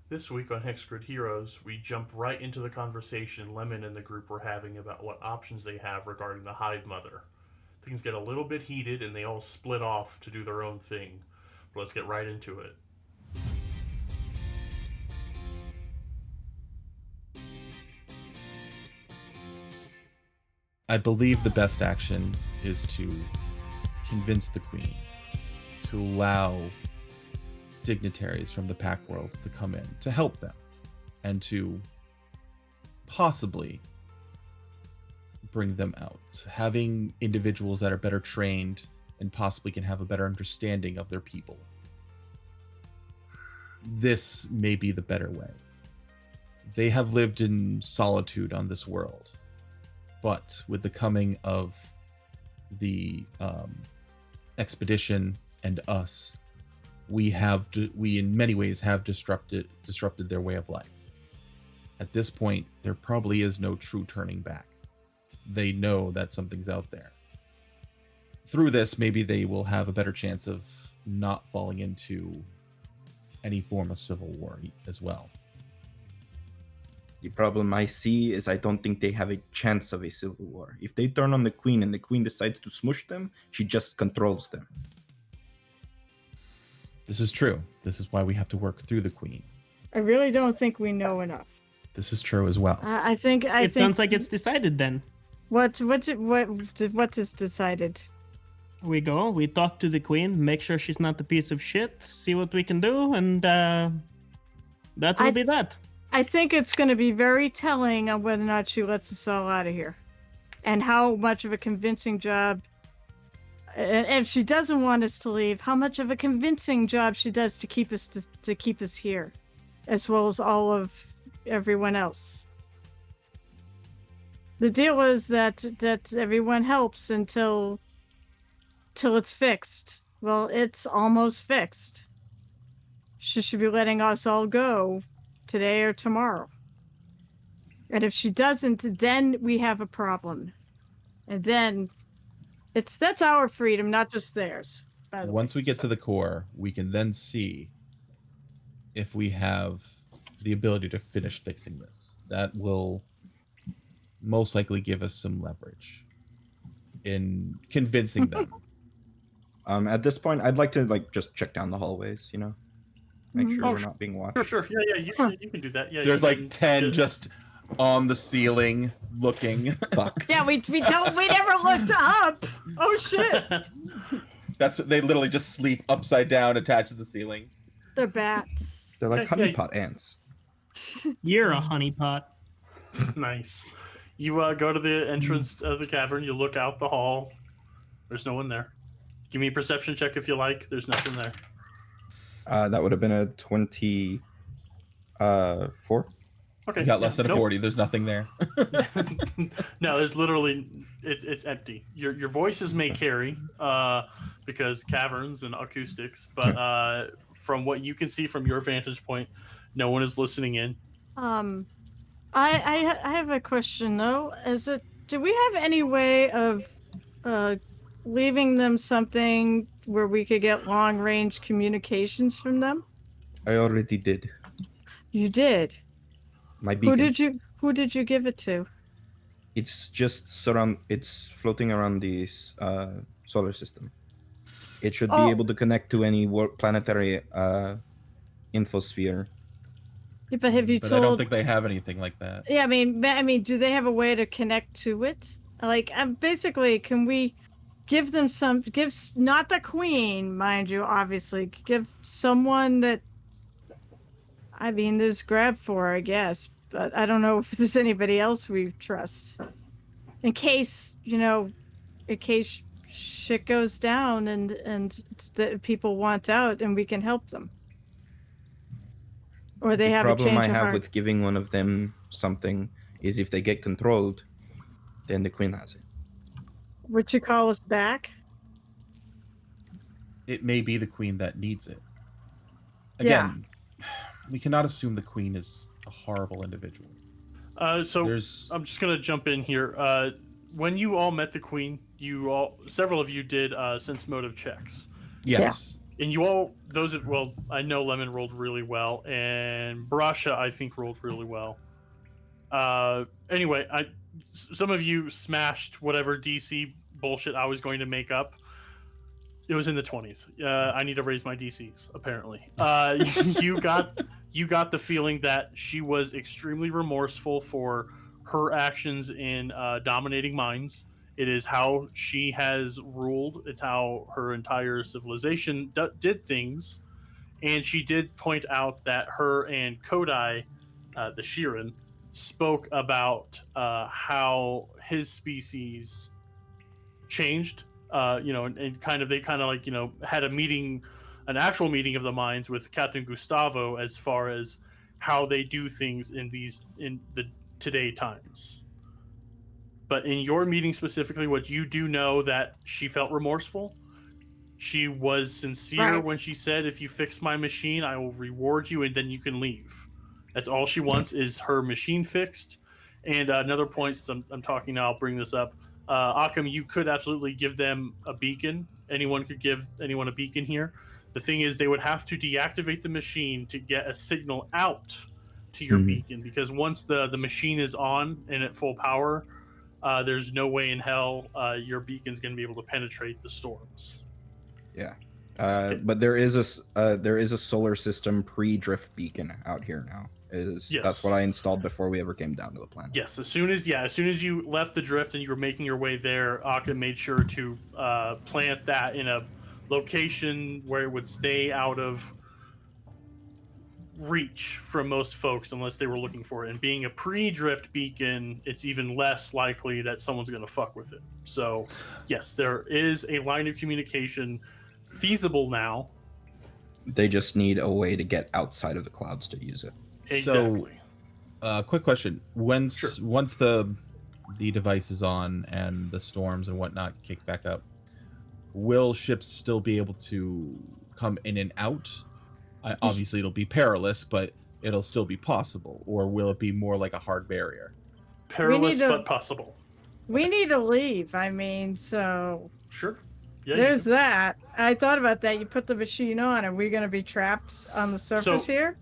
This week on Hexgrid Heroes, we jump right into the conversation Lemon and the group were having about what options they have regarding the Hive Mother. Things get a little bit heated and they all split off to do their own thing. But let's get right into it. I believe the best action is to convince the queen to allow dignitaries from the pack worlds to come in to help them and to possibly bring them out. Having individuals that are better trained and possibly can have a better understanding of their people. This may be the better way. They have lived in solitude on this world, but with the coming of the expedition and us, we in many ways have disrupted their way of life. At this point, there probably is no true turning back. They know that something's out there. Through this, maybe they will have a better chance of not falling into any form of civil war as well. The problem I see is I don't think they have a chance of a civil war. If they turn on the queen and the queen decides to smush them, she just controls them. This is true. This is why we have to work through the queen. I really don't think we know enough. This is true as well. I think Sounds like it's decided then. What is decided? We go, we talk to the queen, make sure she's not a piece of shit, see what we can do, and that will be that. I think it's going to be very telling on whether or not she lets us all out of here, and how much of a convincing job. And if she doesn't want us to leave, how much of a convincing job she does to keep us here, as well as all of everyone else. The deal is that everyone helps until it's fixed. Well, it's almost fixed. She should be letting us all go today or tomorrow. And if she doesn't, then we have a problem. And then that's our freedom, not just theirs. Once we get to the core, we can then see if we have the ability to finish fixing this. That will most likely give us some leverage in convincing them. At this point, I'd like to just check down the hallways, make sure we're not being watched. Sure. Yeah, you can do that. Yeah, There's like 10 just on the ceiling looking. Fuck. Yeah, we never looked up. Oh shit. That's what they literally just sleep upside down attached to the ceiling. They're bats. They're like honeypot ants. You're a honeypot. Nice. You go to the entrance of the cavern. You look out the hall. There's no one there. Give me a perception check if you like. There's nothing there. That would have been a 24. Okay. You got less than a 40. There's nothing there. No, there's literally it's empty. Your voices may carry because caverns and acoustics, but from what you can see from your vantage point, no one is listening in. I have a question though. Do we have any way of leaving them something where we could get long range communications from them? I already did. You did? My beacon. Who did you give it to? It's just it's floating around the solar system. It should be able to connect to any planetary infosphere. Yeah, but have you But told? I don't think they have anything like that. Yeah, I mean, do they have a way to connect to it? Like, basically, can we give them not the queen, mind you, obviously, give someone that, I mean, there's grab for, I guess, but I don't know if there's anybody else we trust. In case shit goes down and the people want out and we can help them. Or they have a change of heart. The problem I have with giving one of them something is if they get controlled, then the queen has it. Would you call us back? It may be the queen that needs it. Again, we cannot assume the queen is a horrible individual. So I'm just gonna jump in here. When you all met the queen, several of you did sense motive checks. Yes. And you all, I know Lemon rolled really well, and Brasha, I think, rolled really well. Anyway, some of you smashed whatever DC bullshit I was going to make up. It was in the 20s. I need to raise my DCs, apparently. You got the feeling that she was extremely remorseful for her actions in dominating minds. It is how she has ruled. It's how her entire civilization did things. And she did point out that her and Kodai, the Shirin, spoke about how his species changed. And they kind of like, had a meeting, an actual meeting of the minds with Captain Gustavo as far as how they do things in the today times. But in your meeting specifically, what you do know that she felt remorseful. She was sincere when she said, if you fix my machine, I will reward you and then you can leave. That's all she wants is her machine fixed. And another point, since I'm talking now, I'll bring this up. Akim, you could absolutely give them a beacon. Anyone could give anyone a beacon here. The thing is, they would have to deactivate the machine to get a signal out to your beacon, because once the machine is on and at full power, there's no way in hell your beacon's going to be able to penetrate the storms. Yeah. But there is a solar system pre-drift beacon out here now. That's what I installed before we ever came down to the planet. Yes, as soon as you left the drift and you were making your way there, Akim made sure to plant that in a location where it would stay out of reach from most folks unless they were looking for it. And being a pre-drift beacon, it's even less likely that someone's going to fuck with it. So, yes, there is a line of communication feasible now. They just need a way to get outside of the clouds to use it. Exactly. So, quick question: once the device is on and the storms and whatnot kick back up, will ships still be able to come in and out? Obviously, it'll be perilous, but it'll still be possible. Or will it be more like a hard barrier? Perilous, but possible. We need to leave. I mean, so sure. Yeah, there's that. I thought about that. You put the machine on. Are we going to be trapped on the surface here?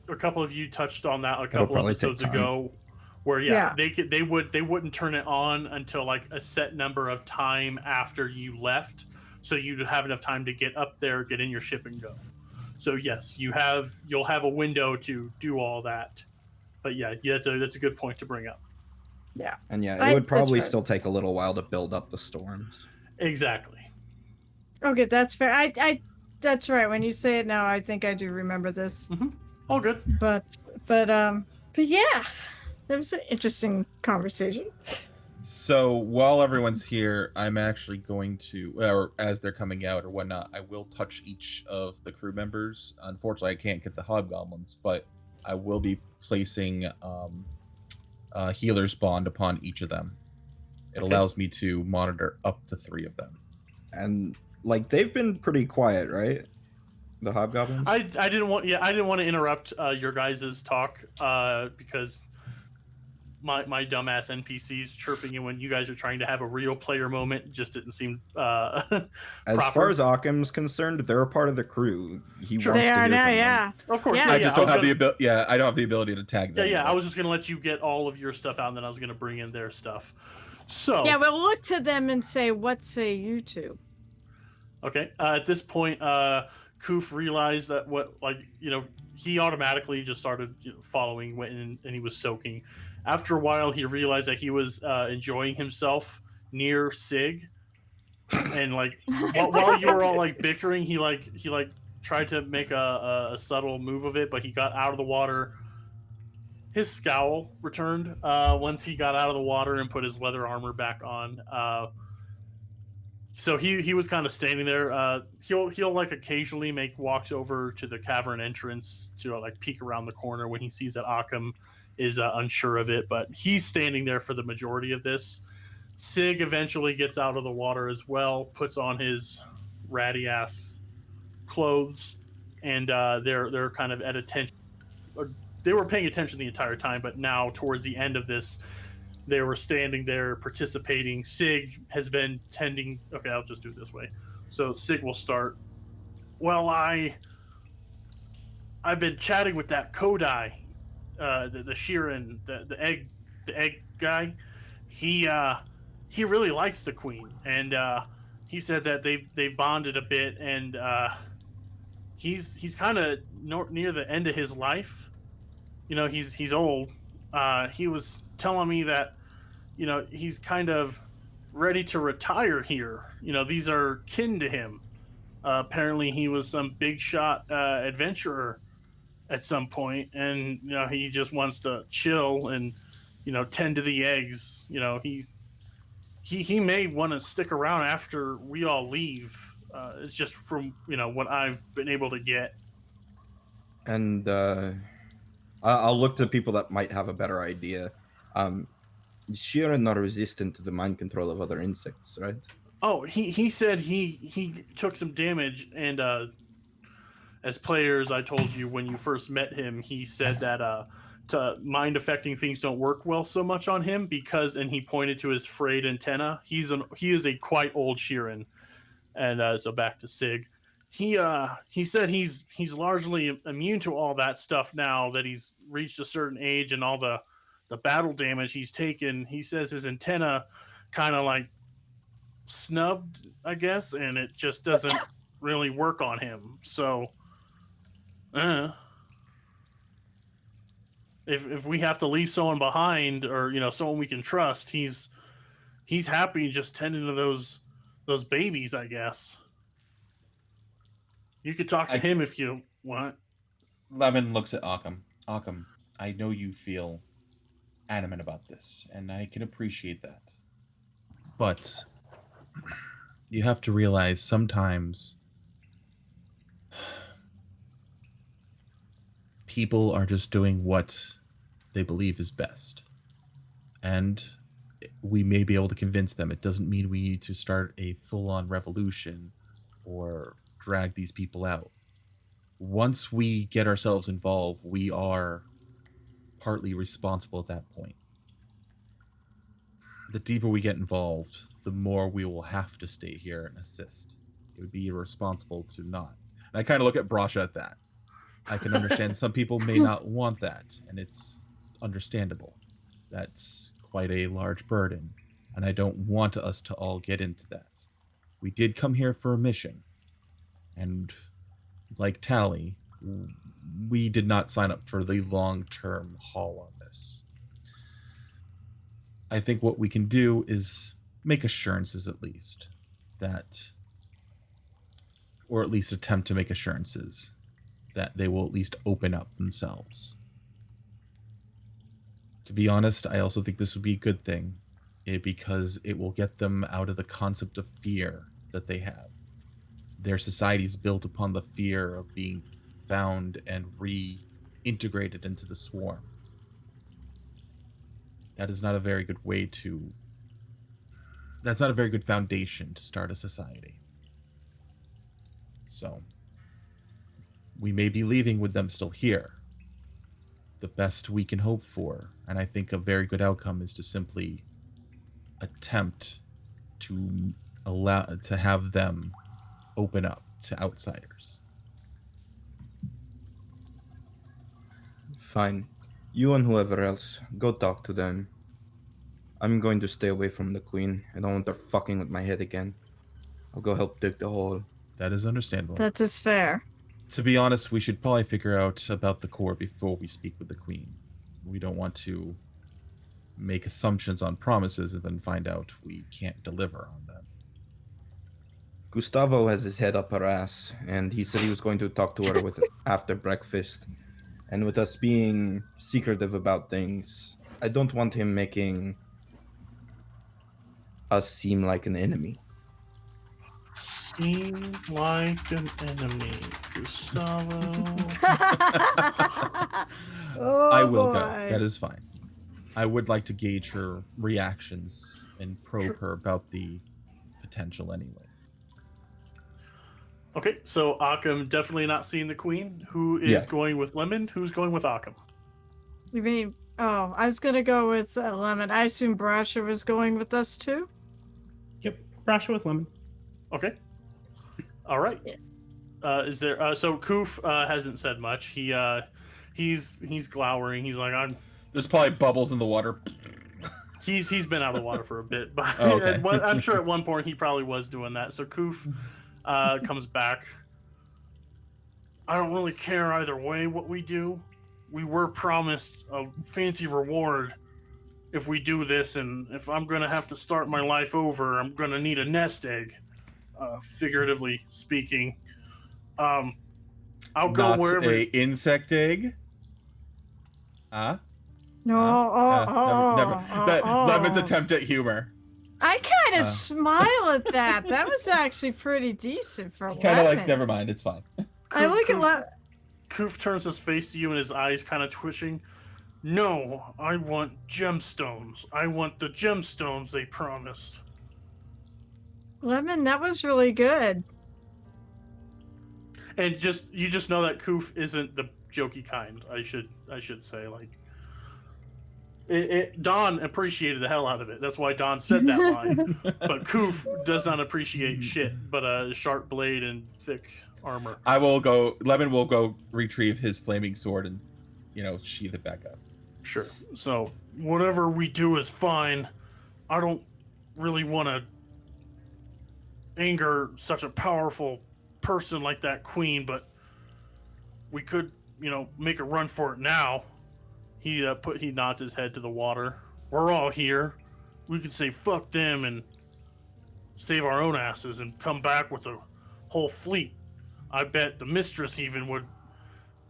A couple of you touched on that a couple episodes ago, where they wouldn't turn it on until like a set number of time after you left, so you'd have enough time to get up there, get in your ship, and go. So yes, you'll have a window to do all that. But that's a good point to bring up. Yeah. And it would probably still take a little while to build up the storms. Exactly. Okay, that's fair. I that's right. When you say it now, I think I do remember this. Mm-hmm. All good. But yeah, that was an interesting conversation. So while everyone's here, I'm actually going to, or as they're coming out or whatnot, I will touch each of the crew members. Unfortunately, I can't get the hobgoblins, but I will be placing a healer's bond upon each of them. It allows me to monitor up to 3 of them. And like they've been pretty quiet, right? The hobgoblins. I didn't want to interrupt your guys' talk because my dumbass NPCs chirping in when you guys are trying to have a real player moment just didn't seem as proper. Far as Akim's concerned, they're a part of the crew. He Sure. wants They to are hear now, from them. yeah. Of course. Yeah. I just don't have the ability. Yeah, I don't have the ability to tag them. I was just gonna let you get all of your stuff out, and then I was gonna bring in their stuff. So Yeah, we'll look to them and say, "What say you two?" Okay. At this point, Koof realized that he automatically just started following, went in, and he was soaking. After a while, he realized that he was enjoying himself near Sig, and while you were all bickering, he tried to make a subtle move of it, but he got out of the water. His scowl returned once he got out of the water and put his leather armor back on. So he was kind of standing there. He'll occasionally make walks over to the cavern entrance to peek around the corner when he sees that Akim is unsure of it. But he's standing there for the majority of this. Sig eventually gets out of the water as well, puts on his ratty ass clothes, and they're kind of at attention. They were paying attention the entire time, but now towards the end of this, they were standing there participating. Sig has been tending. Okay, I'll just do it this way. So Sig will start. Well, I've been chatting with that Kodai, the Sheeran, the egg guy. He really likes the queen, and he said that they bonded a bit, and he's kind of near the end of his life. You know, he's old. He was telling me that he's kind of ready to retire here. You know, these are kin to him. Apparently, he was some big shot adventurer at some point, and he just wants to chill and tend to the eggs. He may want to stick around after we all leave. It's just from what I've been able to get. And I'll look to people that might have a better idea. Sheeran not resistant to the mind control of other insects, right? Oh, he said he took some damage, and as players, I told you when you first met him, he said that to mind affecting things don't work well so much on him because, and he pointed to his frayed antenna. He is a quite old Sheeran, and so back to Sig. He said he's largely immune to all that stuff now that he's reached a certain age and all the battle damage he's taken. He says his antenna kind of like snubbed, I guess, and it just doesn't really work on him. So if we have to leave someone behind, or someone we can trust, he's happy just tending to those babies, I guess. You could talk to him if you want. Lemon looks at Akim. Akim, I know you feel adamant about this, and I can appreciate that. But you have to realize sometimes people are just doing what they believe is best. And we may be able to convince them. It doesn't mean we need to start a full-on revolution or drag these people out. Once we get ourselves involved, we are partly responsible at that point. The deeper we get involved, the more we will have to stay here and assist. It would be irresponsible to not. And I kind of look at Brasha at that. I can understand some people may not want that, and it's understandable. That's quite a large burden, and I don't want us to all get into that. We did come here for a mission, and like Tally, we did not sign up for the long-term haul on this. I think what we can do is make assurances at least that, or at least attempt to make assurances that they will at least open up themselves. To be honest, I also think this would be a good thing because it will get them out of the concept of fear that they have. Their society is built upon the fear of being found and reintegrated into the swarm. That is not a very good way to... That's not a very good foundation to start a society. So, we may be leaving with them still here. The best we can hope for, and I think a very good outcome, is to simply attempt to have them open up to outsiders. Fine. You and whoever else, go talk to them. I'm going to stay away from the queen. I don't want her fucking with my head again. I'll go help dig the hole. That is understandable. That is fair. To be honest, we should probably figure out about the core before we speak with the queen. We don't want to make assumptions on promises and then find out we can't deliver on them. Gustavo has his head up her ass, and he said he was going to talk to her after breakfast. And with us being secretive about things, I don't want him making us seem like an enemy. Seem like an enemy, Gustavo. Oh, I will boy. go. That is fine. I would like to gauge her reactions and probe her about the potential anyway. Okay, so Akim definitely not seeing the queen. Who is going with Lemon? Who's going with Akim? You mean... Oh, I was gonna go with Lemon. I assume Brasha was going with us too? Yep, Brasha with Lemon. Okay. All right. Is there? So Koof hasn't said much. He's glowering. He's like, There's probably bubbles in the water. he's been out of the water for a bit, but Oh, okay. I'm sure at one point he probably was doing that. So Koof comes back. I don't really care either way what we do. We were promised a fancy reward if we do this, and if I'm gonna have to start my life over, I'm gonna need a nest egg, figuratively speaking. I'll go Not wherever. a insect egg. Huh? No, Lemon's attempt at humor. I kind of smile at that. That was actually pretty decent for Kind of Lemon. like, never mind, it's fine. I look at Koof turns his face to you and his eyes kind of twitching. No, I want gemstones. I want the gemstones they promised. Lemon. That was really good. And you just know that Koof isn't the jokey kind. I should say, like, Don appreciated the hell out of it. That's why Don said that line. But Koof does not appreciate shit but a sharp blade and thick armor. Lemon will go retrieve his flaming sword and, sheath it back up. Sure. So whatever we do is fine. I don't really want to anger such a powerful person like that queen, but we could, make a run for it now. He nods his head to the water. We're all here. We could say fuck them and save our own asses and come back with a whole fleet. I bet the mistress even would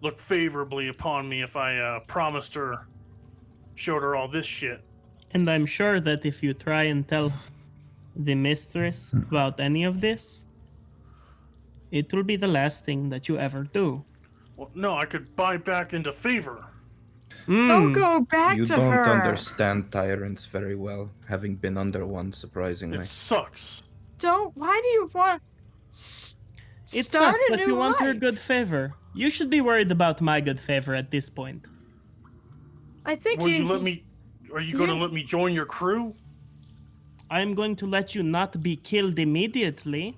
look favorably upon me if I promised her, showed her all this shit. And I'm sure that if you try and tell the mistress about any of this, it will be the last thing that you ever do. Well, no, I could buy back into favor. Don't go back You to don't her. understand tyrants very well, having been under one, surprisingly. It sucks. Why do you want... It Start sucks, a but new you want her life. good favor. You should be worried about my good favor at this point. I think Will you let me? Are you going to let me join your crew? I'm going to let you not be killed immediately,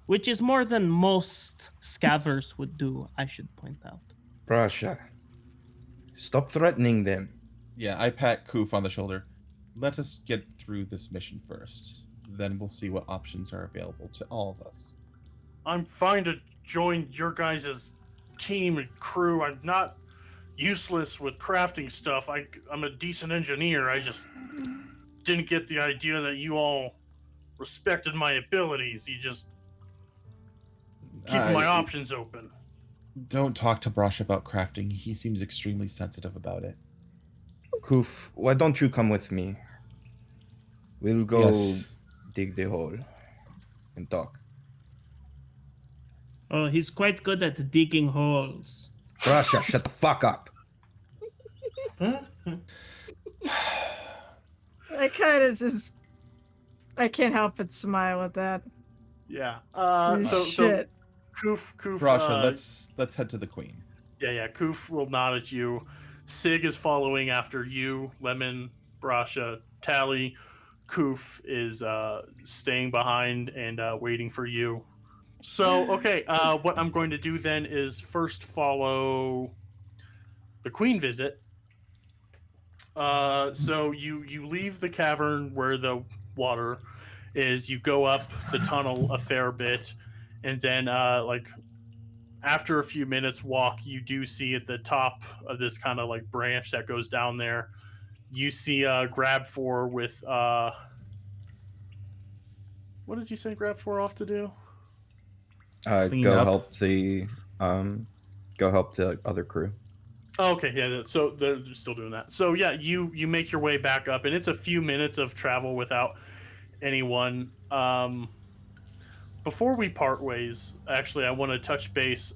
which is more than most scavers would do, I should point out. Prasha, stop threatening them. Yeah, I pat Koof on the shoulder. Let us get through this mission first. Then we'll see what options are available to all of us. I'm fine to join your guys' team and crew. I'm not useless with crafting stuff. I'm a decent engineer. I just didn't get the idea that you all respected my abilities. You just keep my options open. Don't talk to Brosh about crafting. He seems extremely sensitive about it. Koof, why don't you come with me? We'll go Yes. dig the hole and talk. Oh, he's quite good at digging holes. Prasha, shut the fuck up. I kind of just... I can't help but smile at that. Yeah. So So Koof. Brasha, let's head to the Queen. Yeah. Koof will nod at you. Sig is following after you. Lemon, Brasha, Tally. Koof is staying behind and waiting for you. So, okay, what I'm going to do then is first follow the Queen visit. So you leave the cavern where the water is. You go up the tunnel a fair bit, and then after a few minutes walk, you do see at the top of this kind of like branch that goes down there, you see Grab 4 with what did you say Grab 4 off to do? Clean Go up. help the other crew. Oh, okay, yeah. So they're still doing that. So yeah, you make your way back up, and it's a few minutes of travel without anyone. Before we part ways, actually, I want to touch base.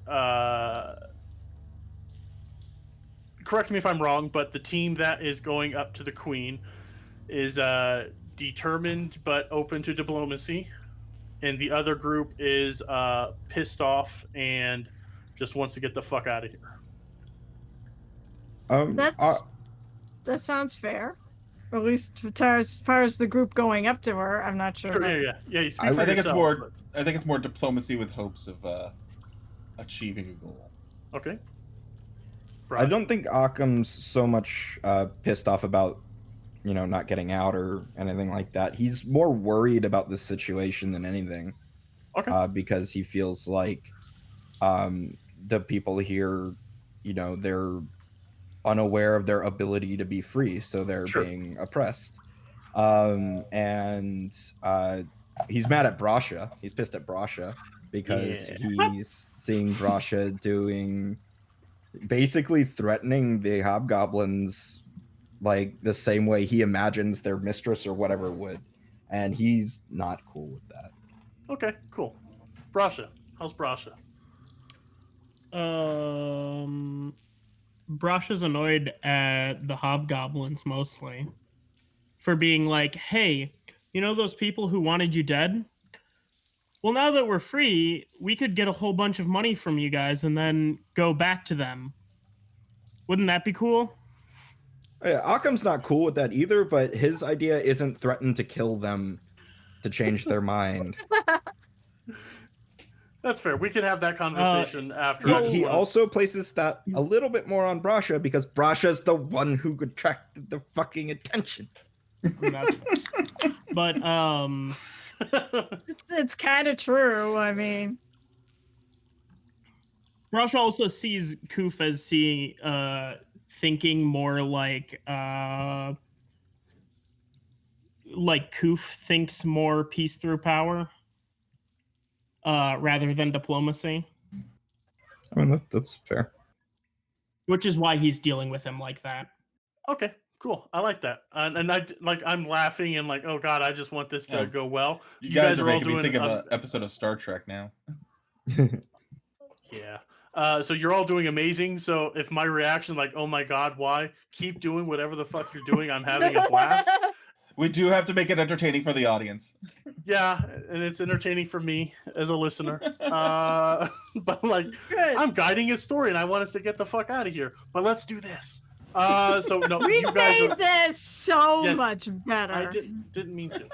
Correct me if I'm wrong, but the team that is going up to the Queen is determined but open to diplomacy, and the other group is pissed off and just wants to get the fuck out of here. That sounds fair. Or at least as far as the group going up to her, I'm not sure. Sure, yeah. You speak I for think yourself, it's more. I think it's more diplomacy with hopes of achieving a goal. Okay. I don't think Akim's so much pissed off about, not getting out or anything like that. He's more worried about this situation than anything. Okay. Because he feels like the people here, they're unaware of their ability to be free, so they're Sure. being oppressed. And he's mad at Brasha. He's pissed at Brasha because he's seeing Brasha basically threatening the hobgoblins like the same way he imagines their mistress or whatever would, and he's not cool with that. Okay, cool. Brasha. How's Brasha? Brasha's annoyed at the hobgoblins mostly for being like, hey, you know those people who wanted you dead? Well, now that we're free, we could get a whole bunch of money from you guys and then go back to them. Wouldn't that be cool? Yeah, Akim's not cool with that either, but his idea isn't threaten to kill them to change their mind. That's fair. We can have that conversation after. He also places that a little bit more on Brasha because Brasha's the one who attracted the fucking attention. But it's kind of true. I mean, Brasha also sees Koof as thinking more like Koof thinks more peace through power rather than diplomacy. I mean, that's fair. Which is why he's dealing with him like that. Okay, cool. I like that. And I'm laughing and like, oh god, I just want this to go well. You guys are making me think of an episode of Star Trek now. Yeah. So you're all doing amazing. So if my reaction, like, oh my god, why? Keep doing whatever the fuck you're doing. I'm having a blast. We do have to make it entertaining for the audience. Yeah, and it's entertaining for me as a listener. But like, good. I'm guiding his story, and I want us to get the fuck out of here. But let's do this. So no, We you guys made are, this so Yes, much better. I didn't mean to.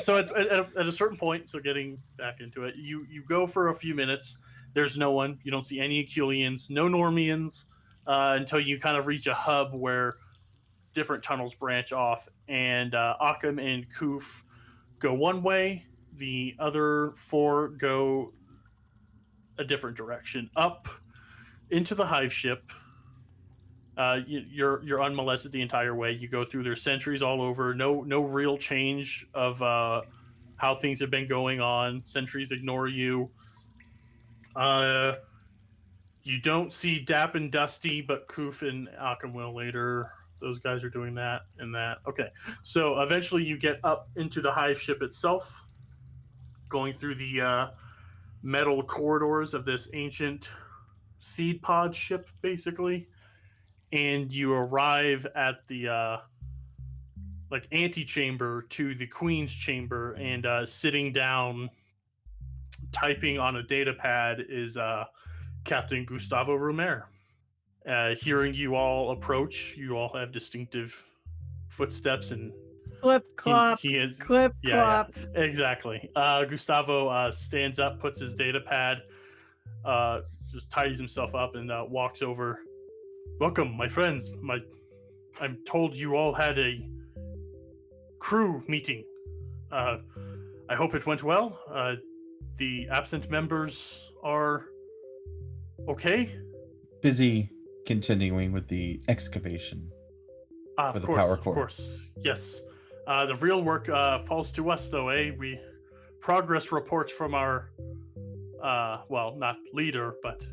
So at a certain point, so getting back into it, you go for a few minutes. There's no one. You don't see any Aculians, no Normians, until you kind of reach a hub where different tunnels branch off, and Akim and Koof go one way. The other four go a different direction, up into the hive ship. You're unmolested the entire way. You go through. There's sentries all over. No real change of how things have been going on. Sentries ignore you. You don't see Dap and Dusty, but Koof and Akim will later. Those guys are doing that and that. Okay, so eventually you get up into the hive ship itself, going through the metal corridors of this ancient seed pod ship, basically, and you arrive at the antechamber to the Queen's chamber, and sitting down, typing on a data pad is Captain Gustavo Romer. Hearing you all approach, you all have distinctive footsteps and Clip clop. he is Clip clop. yeah, exactly. Gustavo stands up, puts his data pad, just tidies himself up, and walks over. Welcome, my friends. I'm told you all had a crew meeting. I hope it went well. The absent members are okay. Busy continuing with the excavation for the power core. Of course, yes. The real work falls to us, though, eh? Progress reports from our, not leader, but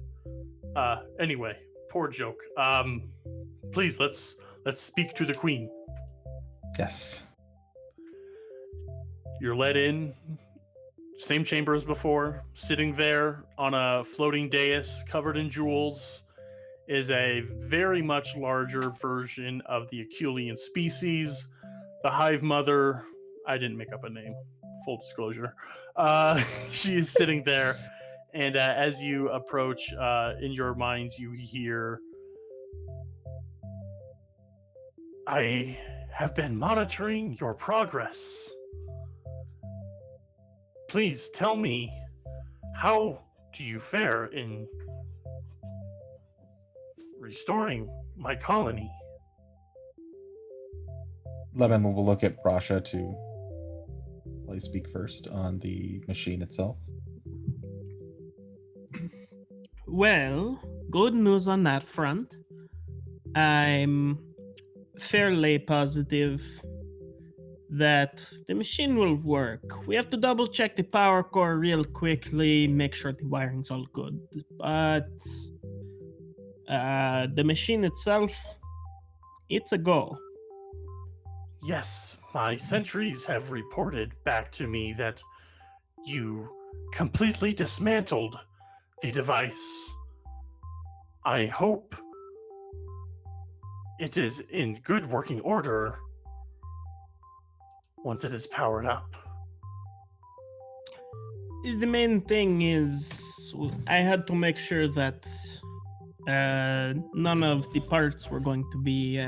anyway, poor joke. Please, let's speak to the Queen. Yes. You're led in, same chamber as before. Sitting there on a floating dais covered in jewels is a very much larger version of the Aculian species. The Hive Mother, I didn't make up a name, full disclosure. She is sitting there, and as you approach, in your minds, you hear, I have been monitoring your progress. Please tell me, how do you fare in restoring my colony? Lemon will look at Brasha to probably speak first on the machine itself. Well, good news on that front. I'm fairly positive that the machine will work. We have to double check the power core real quickly, make sure the wiring's all good. But the machine itself, it's a go. Yes, my sentries have reported back to me that you completely dismantled the device. I hope it is in good working order once it is powered up. The main thing is I had to make sure that none of the parts were going to be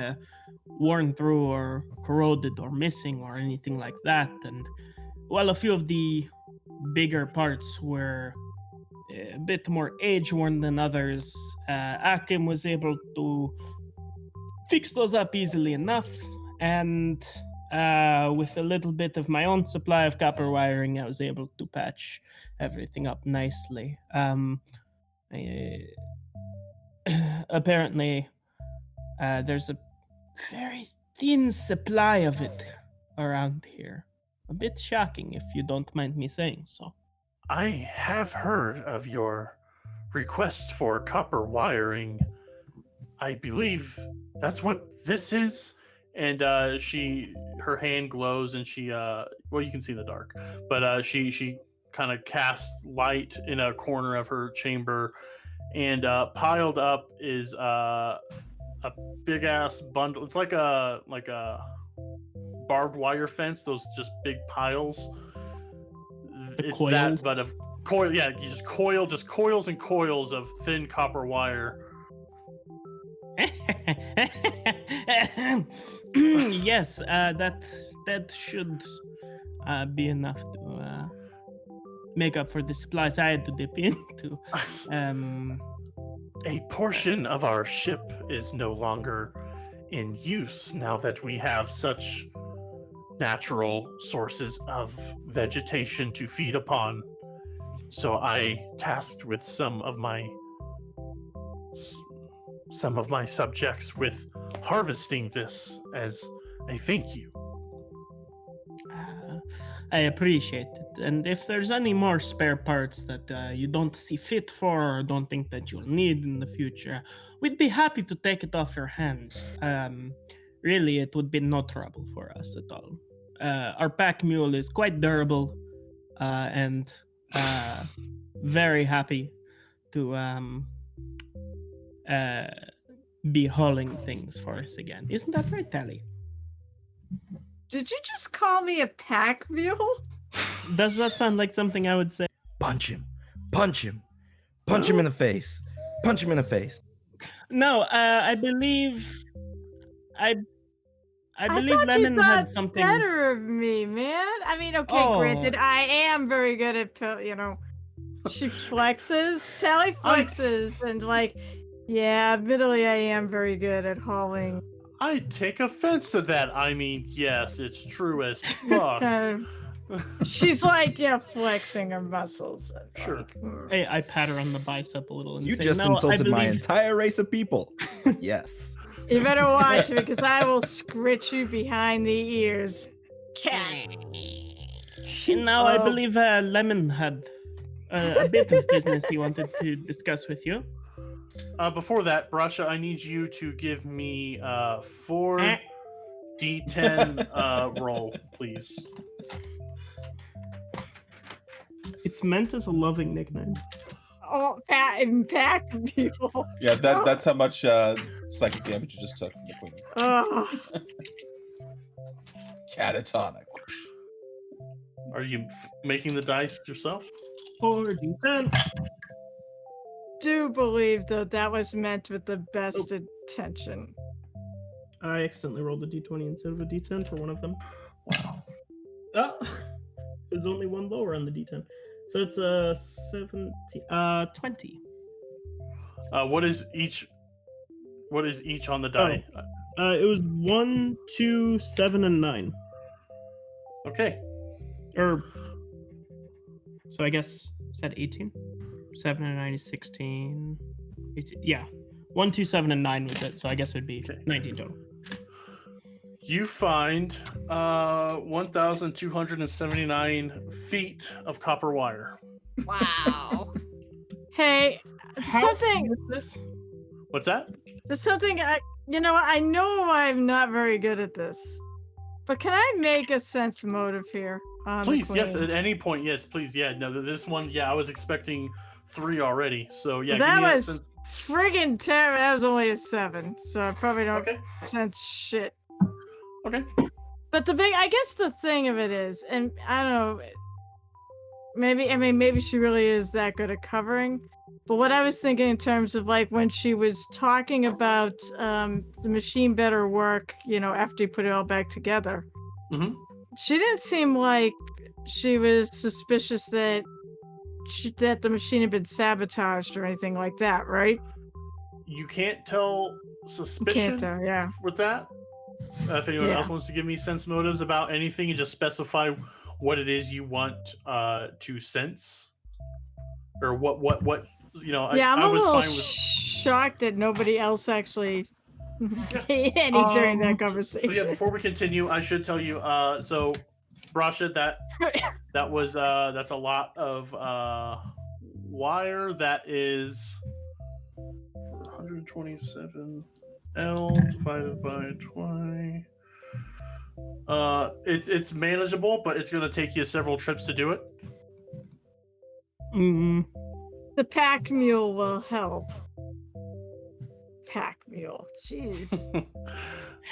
worn through or corroded or missing or anything like that. And while a few of the bigger parts were a bit more age-worn than others, Akim was able to fix those up easily enough. And with a little bit of my own supply of copper wiring, I was able to patch everything up nicely. Apparently, there's a very thin supply of it around here. A bit shocking, if you don't mind me saying so. I have heard of your request for copper wiring. I believe that's what this is. And her hand glows, and she, well, you can see in the dark, but she kind of casts light in a corner of her chamber, and piled up is a big ass bundle. It's like a barbed wire fence. Those just big piles. It's coils? that, but of coil. Yeah, you just coils and coils of thin copper wire. Yes, that should be enough to make up for the supplies I had to dip into. A portion of our ship is no longer in use now that we have such natural sources of vegetation to feed upon. So I tasked with some of my subjects with harvesting this as a thank you. I appreciate it. And if there's any more spare parts that you don't see fit for or don't think that you'll need in the future, we'd be happy to take it off your hands. Really, it would be no trouble for us at all. Our pack mule is quite durable and very happy to be hauling things for us again. Isn't that right, Tally? Did you just call me a pack mule? Does that sound like something I would say? Punch him. Punch him. Punch him in the face. Punch him in the face. No, I believe thought Lemon you had thought something better of me, man. I mean, okay, granted, I am very good at, she flexes, Tally flexes, and yeah, admittedly, I am very good at hauling. I take offense to that. I mean, yes, it's true as fuck. Kind of, she's flexing her muscles. And Sure. Hey, I pat her on the bicep a little and You say, just "No, insulted my I believe entire race of people. Yes. You better watch it because I will scritch you behind the ears. Cat. Now I believe Lemon had a bit of business he wanted to discuss with you." Before that, Brasha, I need you to give me 4 D10 roll, please. It's meant as a loving nickname. Oh, pack people. Yeah, that's how much psychic damage you just took from the queen. Oh. Catatonic. Are you making the dice yourself? 4 D10. Do believe that was meant with the best intention. I accidentally rolled a D20 instead of a D10 for one of them. Wow. Oh, there's only one lower on the D10. So it's 17, 20. What is each on the die? It was 1, 2, 7, and 9. Okay. Or so I guess is that 18? 7 and 9 is 16. 18, yeah. 1, 2, 7, and 9 was it, so I guess it'd be 19 total. You find 1,279 feet of copper wire. Wow. Hey, How something. is this? What's that? There's something I know I'm not very good at this, but can I make a sense motive here? On Please, the yes, queen? at any point, yes, please, yeah. No, this one, yeah, I was expecting 3 already, so yeah. That give me was sense. friggin' terrible. That was only a 7, so I probably don't Okay. sense shit. Okay. But I guess the thing of it is, and I don't know, maybe she really is that good at covering. But what I was thinking in terms of like when she was talking about the machine better work, after you put it all back together, Mm-hmm. she didn't seem like she was suspicious that the machine had been sabotaged or anything like that, right? You can't tell suspicion Can't tell, yeah. with that. If anyone Yeah. else wants to give me sense motives about anything, you just specify what it is you want to sense, or what Yeah, I'm I a was little fine with. shocked that nobody else actually paid any during that conversation. So yeah, before we continue, I should tell you. So, Brasha, that was that's a lot of wire. That is 127 L divided by 20. It's manageable, but it's gonna take you several trips to do it. The pack mule will help. Pack mule, jeez.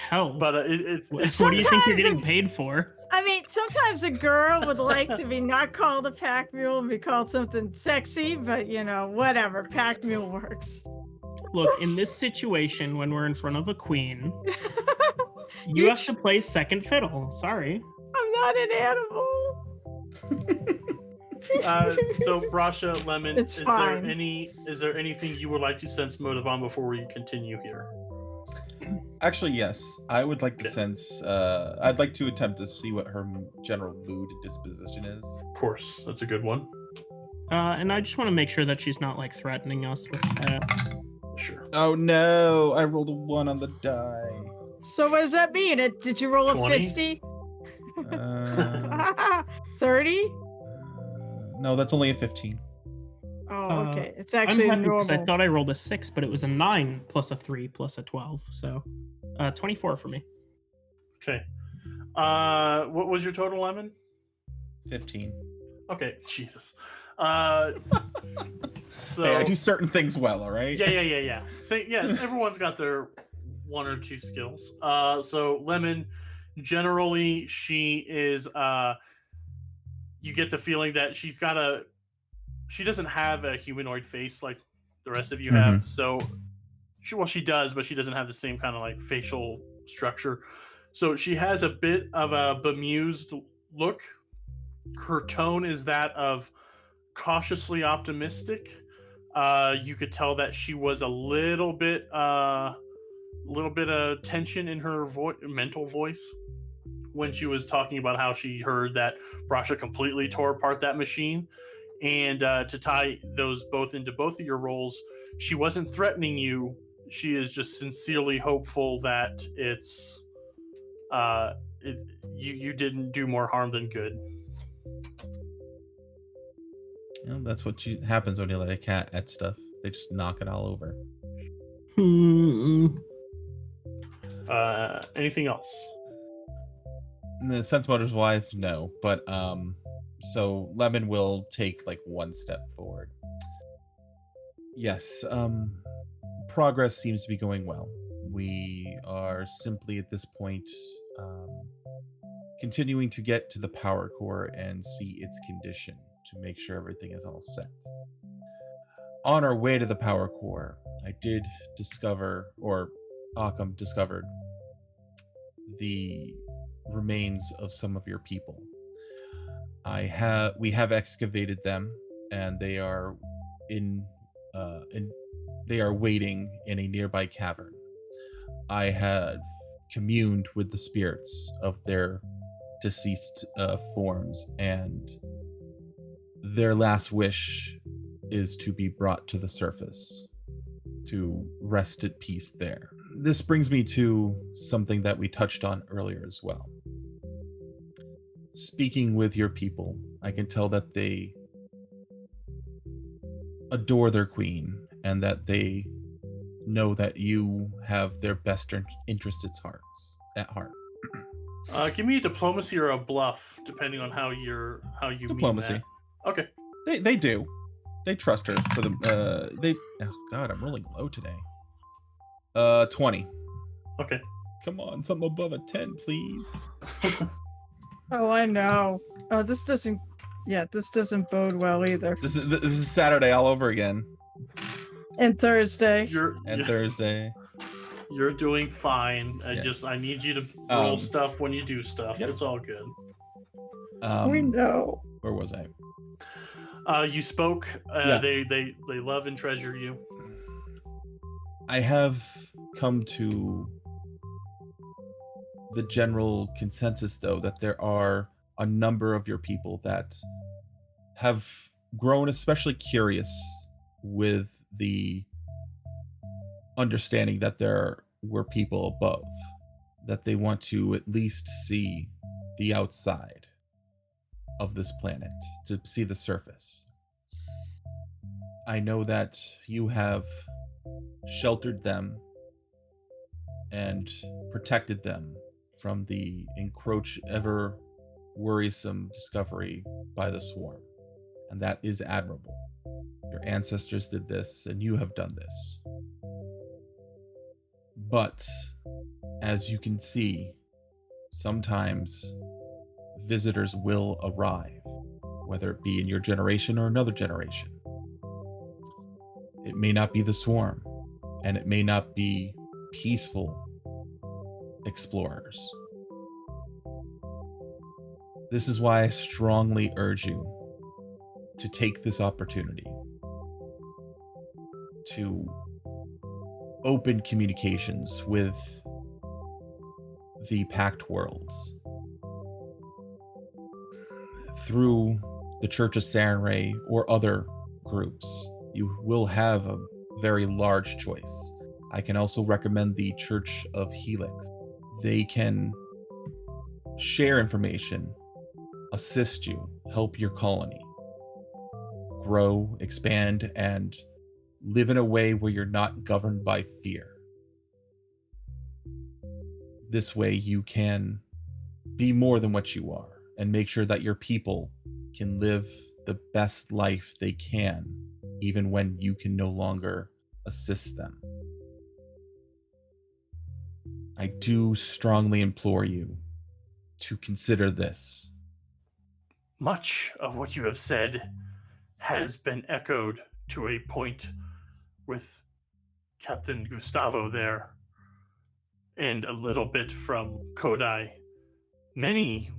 Hell. But it's What do you think you're Sometimes getting paid for? I mean, sometimes a girl would like to be not called a pack mule and be called something sexy, but whatever. Pack mule works. Look, in this situation, when we're in front of a queen, you You have to play second fiddle. Sorry. I'm not an animal. so Brasha, Lemon, It's fine. Is there anything you would like to sense motive on before we continue here? Actually, yes. I would like to Okay. sense. I'd like to attempt to see what her general mood and disposition is. Of course, that's a good one. And I just want to make sure that she's not like threatening us with Sure. Oh no! I rolled a 1 on the die. So what does that mean? Did you roll a 20? 50? 30? 30? No, that's only a 15. Oh, okay. It's I'm actually happy because I normal. thought I rolled a 6, but it was a 9 plus a 3 plus a 12. So 24 for me. Okay. What was your total, Lemon? 15. Okay. Jesus. So Hey, I do certain things well, all right? yeah. So yes, everyone's got their 1 or 2 skills. So Lemon, generally, she is. You get the feeling that she doesn't have a humanoid face like the rest of you have. So, she does, but she doesn't have the same kind of like facial structure. So she has a bit of a bemused look. Her tone is that of cautiously optimistic. You could tell that she was a little bit of tension in her mental voice when she was talking about how she heard that Brasha completely tore apart that machine. And to tie those both into both of your roles, she wasn't threatening you. She is just sincerely hopeful that you didn't do more harm than good. You know, that's what happens when you let a cat at stuff. They just knock it all over. Anything else? In the sense motives wise, no. But so Lemon will take like 1 step forward. Yes, progress seems to be going well. We are simply at this point continuing to get to the power core and see its condition to make sure everything is all set. On our way to the power core, I did discover, or Akim discovered, the remains of some of your people. We have excavated them, and they are they are waiting in a nearby cavern. I have communed with the spirits of their deceased forms, and their last wish is to be brought to the surface, to rest at peace there. This brings me to something that we touched on earlier as well. Speaking with your people, I can tell that they adore their queen and that they know that you have their best interests at heart. Give me a diplomacy or a bluff, depending on how you Diplomacy. mean that. Okay. They do. They trust her for the oh god, I'm rolling low today. 20. Okay. Come on, something above a 10, please. Oh, I know. Oh, this doesn't bode well either. This is Saturday all over again. And Thursday. Thursday. You're doing fine. I need you to roll stuff when you do stuff. Yep. It's all good. We know. Where was I? You spoke. They love and treasure you. I have come to the general consensus, though, that there are a number of your people that have grown especially curious with the understanding that there were people above, that they want to at least see the outside of this planet, to see the surface. I know that you have sheltered them and protected them from the ever worrisome discovery by the swarm, and that is admirable. Your ancestors did this, and you have done this. But, as you can see, sometimes visitors will arrive, whether it be in your generation or another generation. It may not be the swarm, and it may not be peaceful explorers. This is why I strongly urge you to take this opportunity to open communications with the Pact Worlds through the Church of Sarenrae or other groups. You will have a very large choice. I can also recommend the Church of Helix. They can share information, assist you, help your colony grow, expand, and live in a way where you're not governed by fear. This way you can be more than what you are and make sure that your people can live the best life they can, even when you can no longer assist them. I do strongly implore you to consider this. Much of what you have said has been echoed to a point with Captain Gustavo there, and a little bit from Kodai. Many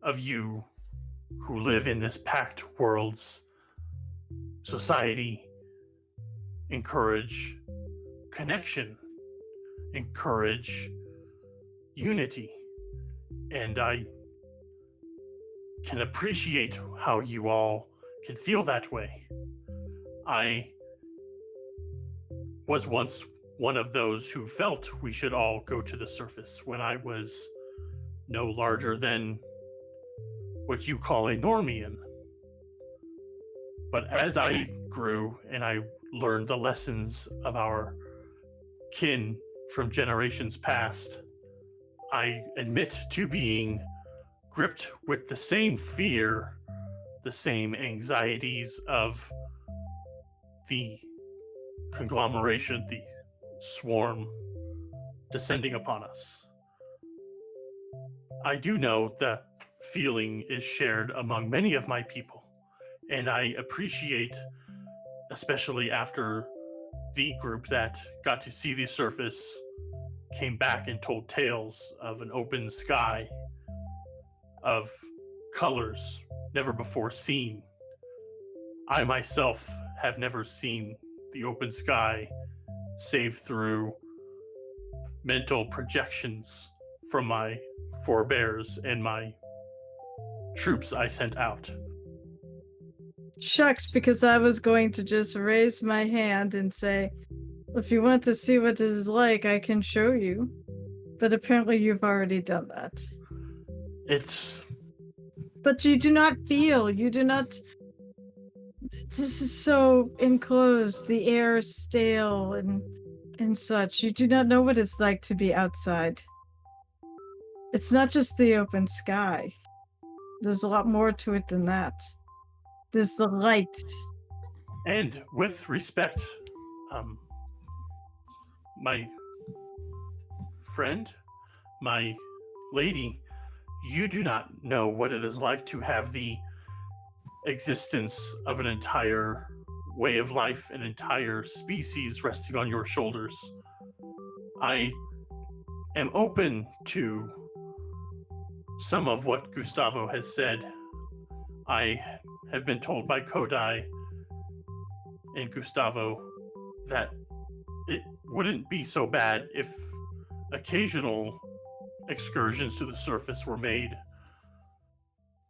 of you who live in this Pact World's society encourage connection, encourage unity, and I can appreciate how you all can feel that way. I was once one of those who felt we should all go to the surface when I was no larger than what you call a Normian. But as I grew and I learned the lessons of our kin from generations past, I admit to being gripped with the same fear, the same anxieties of the conglomeration, the swarm descending upon us. I do know the feeling is shared among many of my people, and I appreciate, especially after the group that got to see the surface came back and told tales of an open sky, of colors never before seen. I myself have never seen the open sky save through mental projections from my forebears and my troops I sent out. Shucks, because I was going to just raise my hand and say, if you want to see what this is like, I can show you. But apparently you've already done that. It's... But you do not feel, you do not... This is so enclosed, the air is stale and such. You do not know what it's like to be outside. It's not just the open sky. There's a lot more to it than that. There's the light. And with respect, my friend, my lady, you do not know what it is like to have the existence of an entire way of life, an entire species resting on your shoulders. I am open to some of what Gustavo has said. I have been told by Kodai and Gustavo that it wouldn't be so bad if occasional excursions to the surface were made.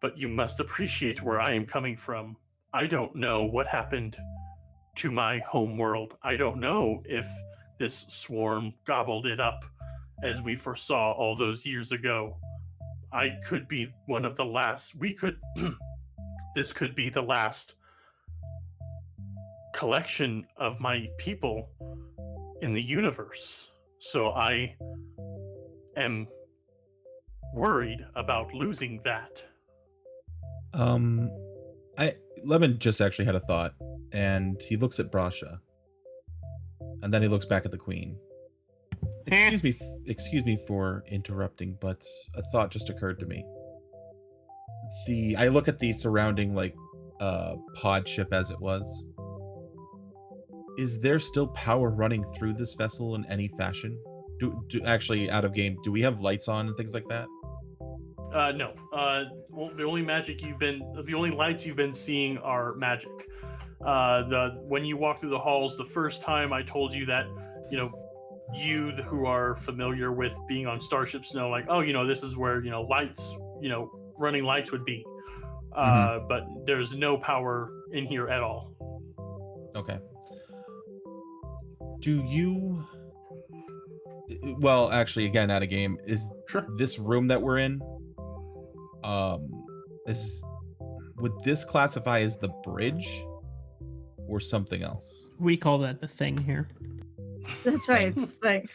But you must appreciate where I am coming from. I don't know what happened to my home world. I don't know if this swarm gobbled it up as we foresaw all those years ago. I could be one of the last. This could be the last collection of my people in the universe. So I am worried about losing that. Lemon just actually had a thought, and he looks at Brasha, and then he looks back at the Queen. Excuse me for interrupting, but a thought just occurred to me. I look at the surrounding pod ship as it was. Is there still power running through this vessel in any fashion? Actually, out of game, do we have lights on and things like that? No. Well, the only lights you've been seeing are magic. When you walk through the halls the first time, I told you that, you who are familiar with being on starships know, this is where, lights, running lights would be. But there's no power in here at all. Okay. Do you... Well, actually, again, out of game, is this room that we're in, would this classify as the bridge or something else? We call that the thing here. That's right, it's the thing.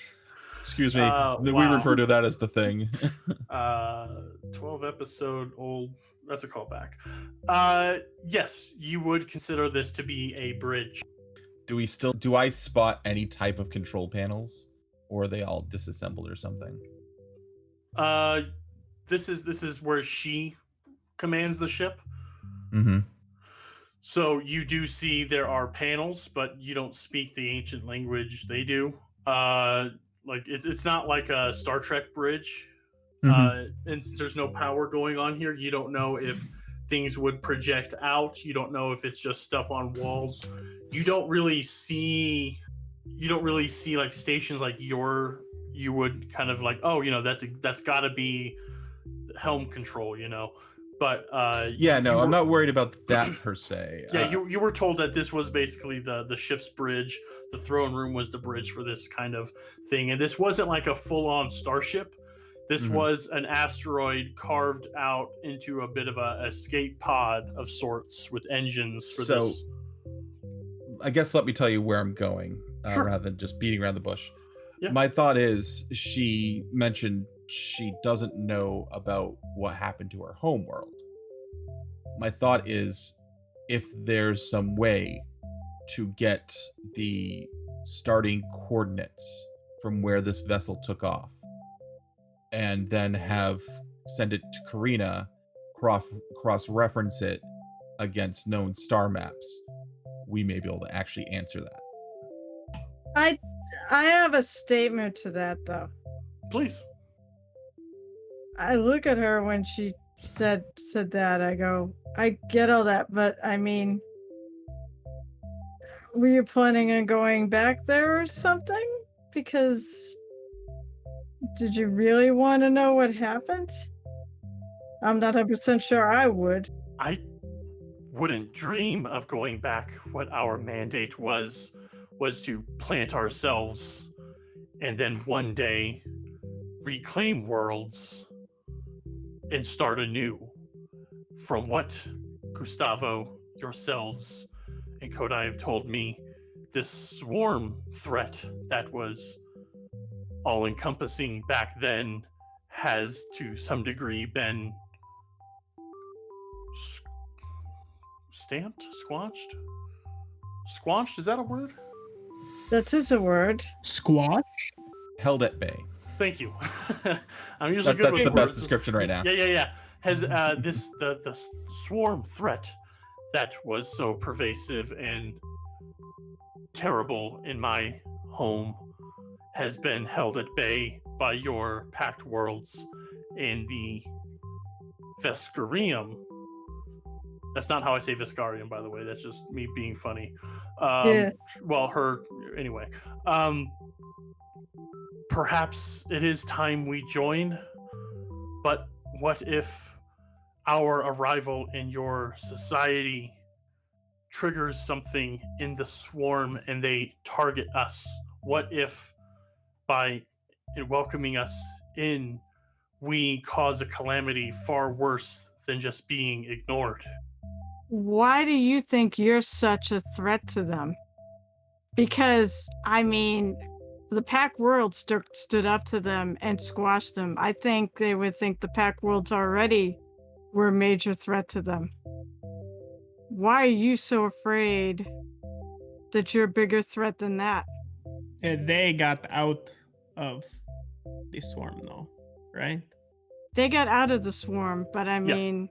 Excuse me. Wow. We refer to that as the thing. 12 episode old. That's a callback. Yes, you would consider this to be a bridge. Do I spot any type of control panels, or are they all disassembled or something? This is where she commands the ship. Mm-hmm. So you do see there are panels, but you don't speak the ancient language they do. It's not like a Star Trek bridge. And since there's no power going on here, you don't know if things would project out. You don't know if it's just stuff on walls. You don't really see like stations like you would kind of like, that's got to be helm control, But I'm not worried about that per se. Yeah, you were told that this was basically the ship's bridge. The throne room was the bridge for this kind of thing, and this wasn't like a full-on starship. This was an asteroid carved out into a bit of a escape pod of sorts with engines for this. I guess let me tell you where I'm going, Sure. rather than just beating around the bush. Yeah. My thought is, she mentioned she doesn't know about what happened to her home world. My thought is, if there's some way to get the starting coordinates from where this vessel took off, and then send it to Karina, cross-reference it against known star maps, we may be able to actually answer that. I have a statement to that, though. Please. I look at her when she said that, I go, I get all that, but I mean, were you planning on going back there or something? Because did you really want to know what happened? I'm not 100% sure I would. I wouldn't dream of going back. What our mandate was to plant ourselves and then one day reclaim worlds and start anew. From what Gustavo, yourselves, and Kodai have told me, this swarm threat that was all encompassing back then has to some degree been stamped, squanched, is that a word? That is a word. Squash? Held at bay. Thank you. I'm usually good That's with the words. best description right now. Yeah. Has the swarm threat that was so pervasive and terrible in my home has been held at bay by your packed worlds in the Vescarium. That's not how I say Viscarium, by the way. That's just me being funny. Yeah. Well, anyway. Perhaps it is time we join, but what if our arrival in your society triggers something in the swarm and they target us? What if by welcoming us in, we cause a calamity far worse than just being ignored? Why do you think you're such a threat to them? Because, I mean, the Pack World stood up to them and squashed them. I think they would think the Pack Worlds already were a major threat to them. Why are you so afraid that you're a bigger threat than that? They got out of the swarm, though, right? They got out of the swarm, but I mean,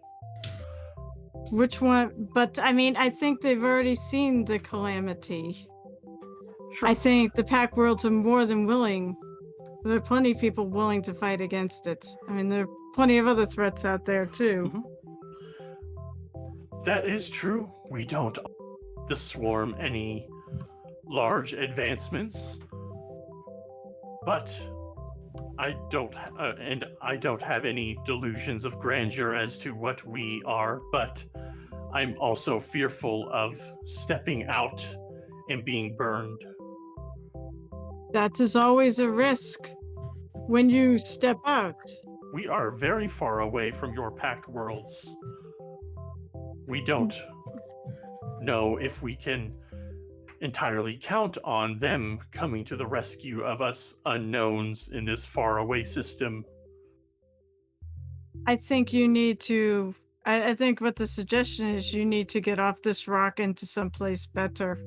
which one? But I mean, I think they've already seen the calamity. Sure. I think the Pack Worlds are more than willing. There are plenty of people willing to fight against it. I mean, there are plenty of other threats out there, too. That is true. We don't the swarm any large advancements, but I don't have any delusions of grandeur as to what we are, but I'm also fearful of stepping out and being burned. That is always a risk when you step out. We are very far away from your packed worlds. We don't know if we can entirely count on them coming to the rescue of us unknowns in this faraway system. I think you need to. I think what the suggestion is, you need to get off this rock into someplace better.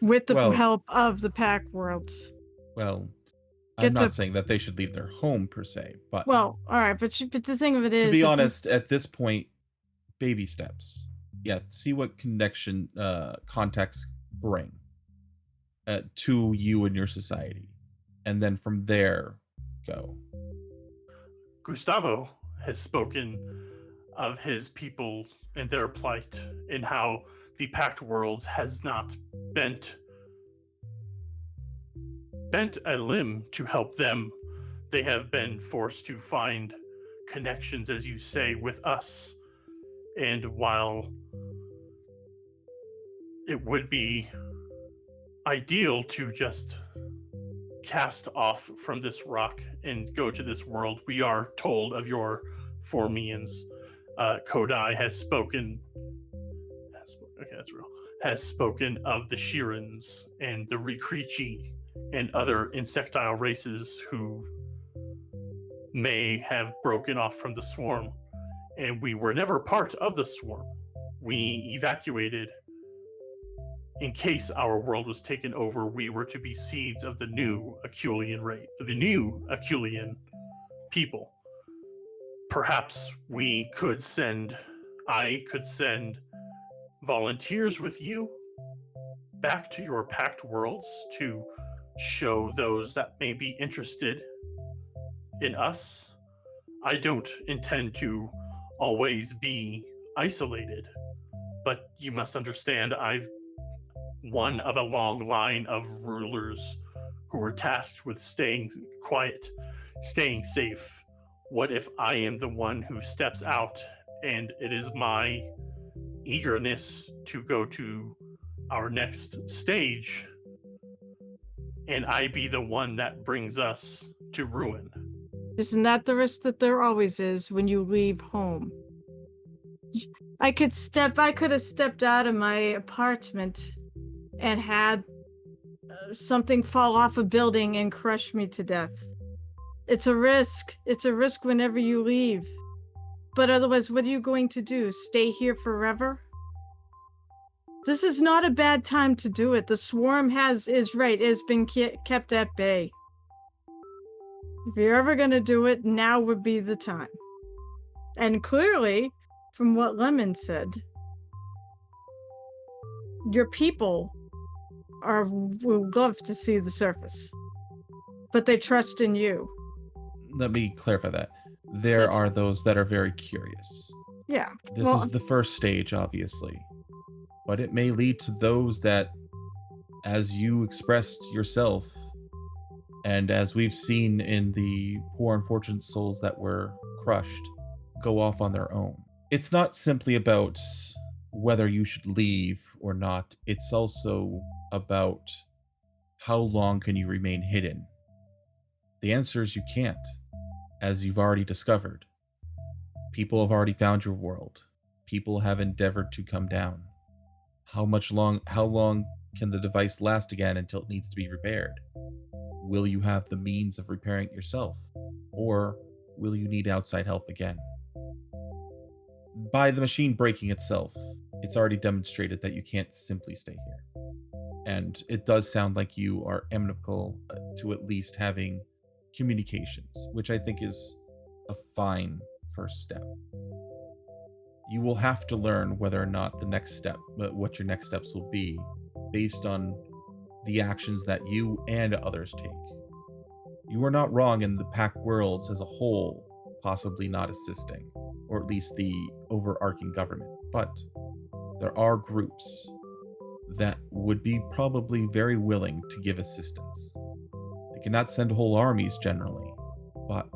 With the help of the Pack Worlds. Well, I'm not saying that they should leave their home per se, but all right, but the thing of it is, to be honest, at this point, baby steps. Yeah, see what contacts bring to you and your society, and then from there, go. Gustavo has spoken of his people and their plight, and how the Packed Worlds has not bent a limb to help them. They have been forced to find connections, as you say, with us. And while it would be ideal to just cast off from this rock and go to this world, we are told of your Formians. Kodai has spoken. Okay, that's real. Has spoken of the Shirans and the Rikrichi and other insectile races who may have broken off from the swarm. And we were never part of the swarm. We evacuated in case our world was taken over. We were to be seeds of the new Aculian race, the new Aculian people. Perhaps I could send volunteers with you back to your packed worlds to show those that may be interested in us. I don't intend to always be isolated. But you must understand, I've one of a long line of rulers who were tasked with staying quiet, staying safe. What if I am the one who steps out and it is my eagerness to go to our next stage and I be the one that brings us to ruin? Isn't that the risk that there always is when you leave home? I could have stepped out of my apartment and had something fall off a building and crush me to death. It's a risk. It's a risk whenever you leave. But otherwise, what are you going to do? Stay here forever? This is not a bad time to do it. The swarm has been kept at bay. If you're ever going to do it, now would be the time. And clearly, from what Lemon said, your people will love to see the surface, but they trust in you. Let me clarify that. There are those that are very curious. Yeah. This is the first stage, obviously. But it may lead to those that, as you expressed yourself, and as we've seen in the poor unfortunate souls that were crushed, go off on their own. It's not simply about whether you should leave or not. It's also about how long can you remain hidden. The answer is you can't, as you've already discovered. People have already found your world. People have endeavored to come down. How long can the device last again until it needs to be repaired? Will you have the means of repairing it yourself? Or will you need outside help again? By the machine breaking itself, it's already demonstrated that you can't simply stay here. And it does sound like you are amenable to at least having communications, which I think is a fine first step. You will have to learn whether or not what your next steps will be, based on the actions that you and others take. You are not wrong in the pack worlds as a whole possibly not assisting, or at least the overarching government, but there are groups that would be probably very willing to give assistance. They cannot send whole armies generally, but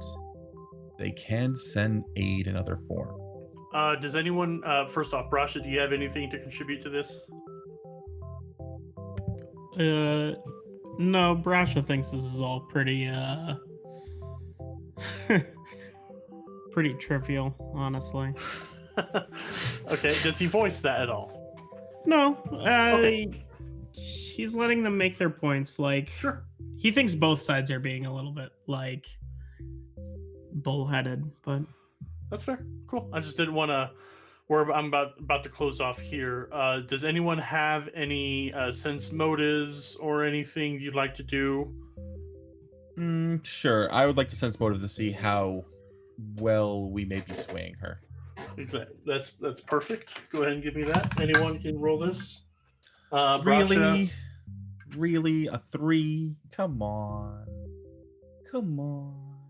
they can send aid in other form. Does anyone, first off, Brasha, do you have anything to contribute to this? No, Brasha thinks this is all pretty, pretty trivial, honestly. Okay, does he voice that at all? No, Okay. he's letting them make their points. Like, Sure. he thinks both sides are being a little bit, like, bullheaded, but... That's fair. Cool. I just didn't want to... I'm about to close off here. Does anyone have any sense motives or anything you'd like to do? Sure. I would like to sense motive to see how well we may be swaying her. Exactly. That's perfect. Go ahead and give me that. Anyone can roll this. Brasha. Really? A 3? Come on.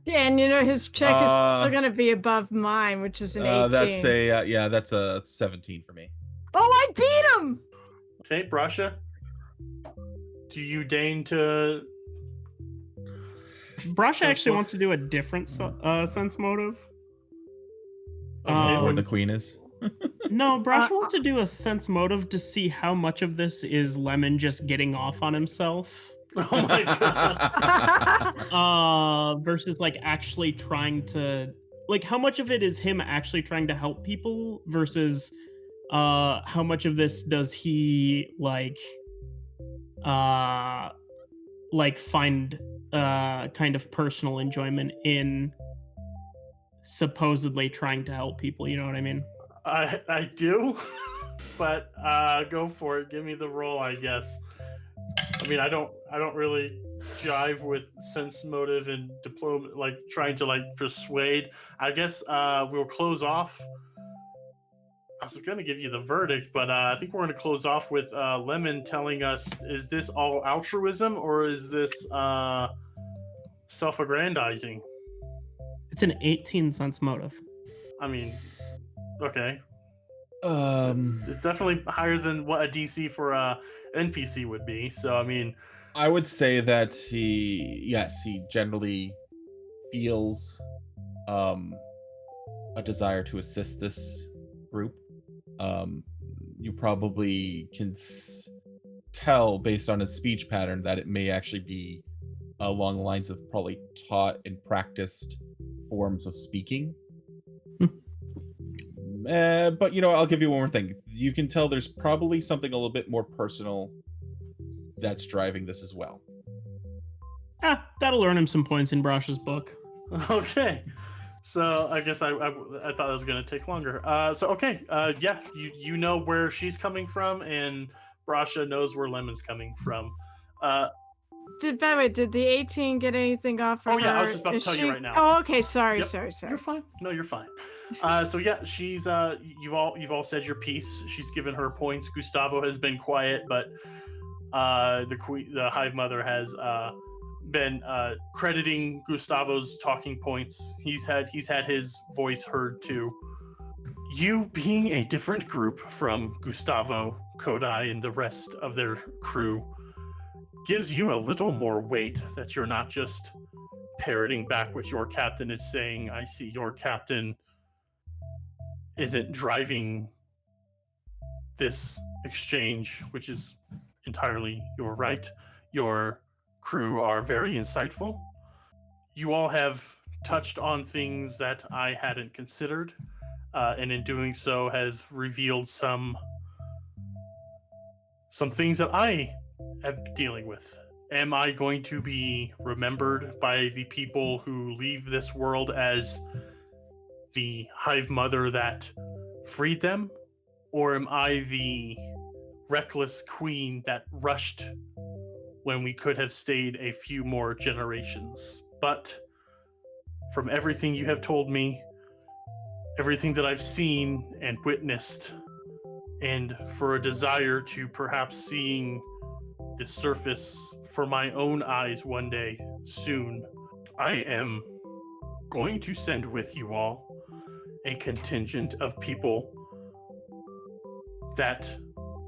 Yeah, and his check is still going to be above mine, which is an 18. That's a 17 for me. Oh, I beat him! Okay, Brasha. Do you deign to... Brasha actually wants to do a different sense motive. Where the queen is? No, Brasha wants to do a sense motive to see how much of this is Lemon just getting off on himself. Oh my god. Versus like actually trying to, like, how much of it is him actually trying to help people versus how much of this does he like find kind of personal enjoyment in supposedly trying to help people, you know what I mean? I do. But go for it. Give me the roll, I guess. I mean, I don't really jive with sense motive and diplomacy, like trying to like persuade. I guess we'll close off. I was going to give you the verdict, but I think we're going to close off with Lemon telling us: is this all altruism or is this self-aggrandizing? It's an 18 sense motive. I mean, Okay. Um, It's definitely higher than what a DC for a NPC would be. So I mean, I would say that he generally feels a desire to assist this group. You probably can tell based on his speech pattern that it may actually be along the lines of probably taught and practiced forms of speaking. But I'll give you one more thing. You can tell there's probably something a little bit more personal that's driving this as well. That'll earn him some points in Brosh's book. okay. So I guess I thought it was going to take longer. Yeah, you know where she's coming from, and Brasha knows where Lemon's coming from. By the way, did the 18 get anything off of her? I was just about to tell you right now. Oh, okay. Sorry. You're fine. No, you're fine. So yeah, she's you've all said your piece. She's given her points. Gustavo has been quiet, but the Hive Mother has been crediting Gustavo's talking points. He's had his voice heard too. You being a different group from Gustavo, Kodai, and the rest of their crew gives you a little more weight, that you're not just parroting back what your captain is saying. I see your captain isn't driving this exchange, which is entirely your right. Your crew are very insightful. You all have touched on things that I hadn't considered, and in doing so has revealed some things that I am dealing with. Am I going to be remembered by the people who leave this world as the Hive Mother that freed them? Or am I the reckless queen that rushed when we could have stayed a few more generations? But from everything you have told me, everything that I've seen and witnessed, and for a desire to perhaps seeing the surface for my own eyes one day soon, I am going to send with you all a contingent of people that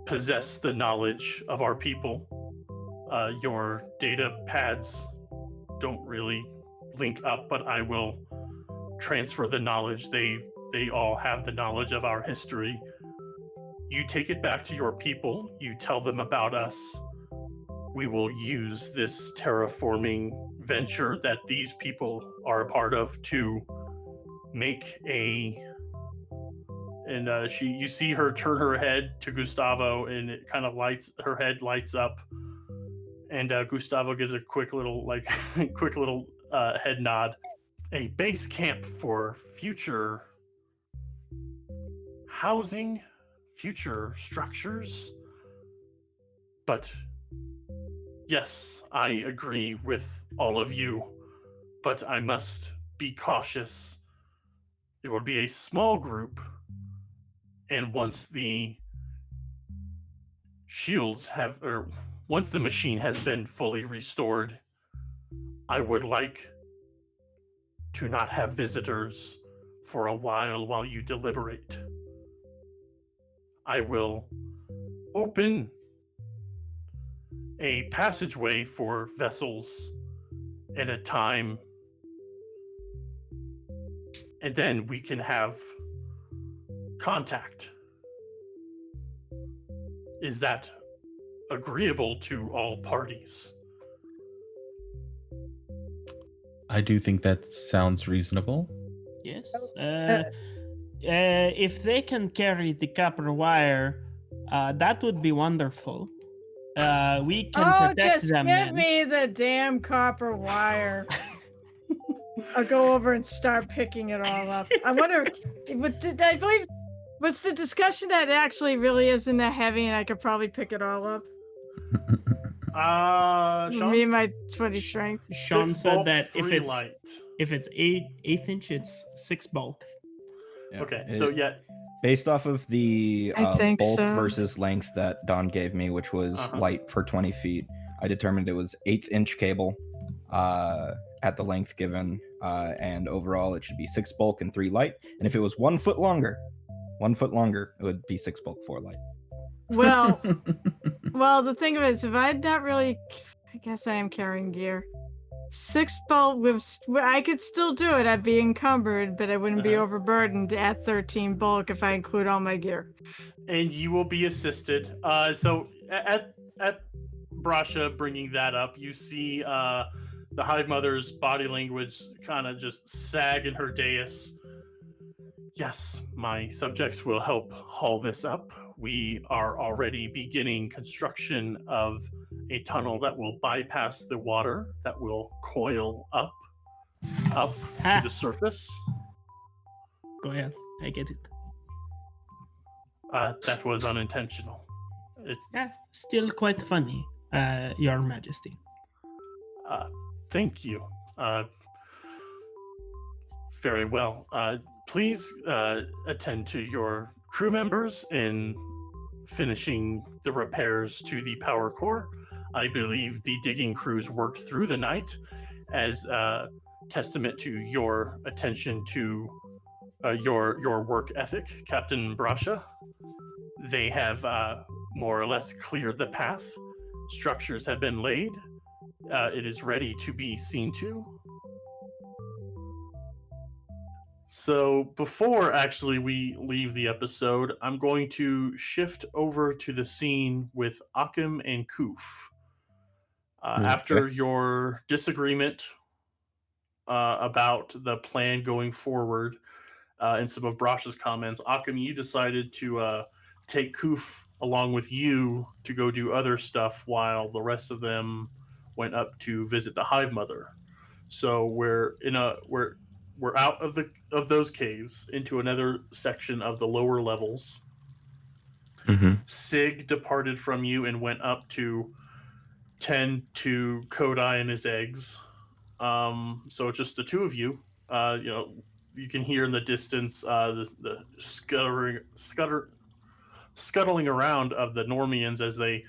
possess the knowledge of our people. Your data pads don't really link up, but I will transfer the knowledge. They all have the knowledge of our history. You take it back to your people. You tell them about us. We will use this terraforming venture that these people are a part of to make a... And you see her turn her head to Gustavo, and it kind of her head lights up. And Gustavo gives a quick little head nod. A base camp for future housing, future structures. But yes, I agree with all of you, but I must be cautious. It will be a small group, and once the once the machine has been fully restored, I would like to not have visitors for a while you deliberate. I will open a passageway for vessels at a time, and then we can have contact. Is that agreeable to all parties? I do think that sounds reasonable. Yes. If they can carry the copper wire, that would be wonderful. We can protect just them. give me the damn copper wire. I'll go over and start picking it all up. I wonder, I believe, was the discussion that it actually really isn't that heavy and I could probably pick it all up? Sean? Me and my 20 strength. Sean Six said bulk, that three light. if it's eighth inch, it's 6 bulk. Yeah. Okay, so yeah. Based off of the I think bulk so. versus length that Don gave me, which was light for 20 feet, I determined it was 1/8 inch cable at the length given, and overall it should be 6 bulk and 3 light. And if it was 1 foot longer, 1 foot longer, it would be 6 bulk 4 light. Well, the thing of it is, if I'm not really, I guess I am carrying gear. 6 bulk I could still do it. I'd be encumbered, but I wouldn't be overburdened at 13 bulk if I include all my gear. And you will be assisted. So at Brasha bringing that up, you see the Hive Mother's body language kind of just sag in her dais. Yes, my subjects will help haul this up. We are already beginning construction of a tunnel that will bypass the water, that will coil up to the surface. Go ahead, I get it. That was unintentional. Still quite funny, Your Majesty. Thank you. Very well. Please attend to your crew members in finishing the repairs to the power core. I believe the digging crews worked through the night as a testament to your attention to your work ethic, Captain Brasha. They have more or less cleared the path. Structures have been laid. It is ready to be seen to. So before actually we leave the episode, I'm going to shift over to the scene with Akim and Koof. After your disagreement about the plan going forward and some of Brasha's comments, Akim, you decided to take Koof along with you to go do other stuff while the rest of them went up to visit the Hive Mother. So we're out of those caves into another section of the lower levels. Mm-hmm. Sig departed from you and went up to tend to Kodai and his eggs. So just the two of you. You can hear in the distance the scuttling around of the Normians as they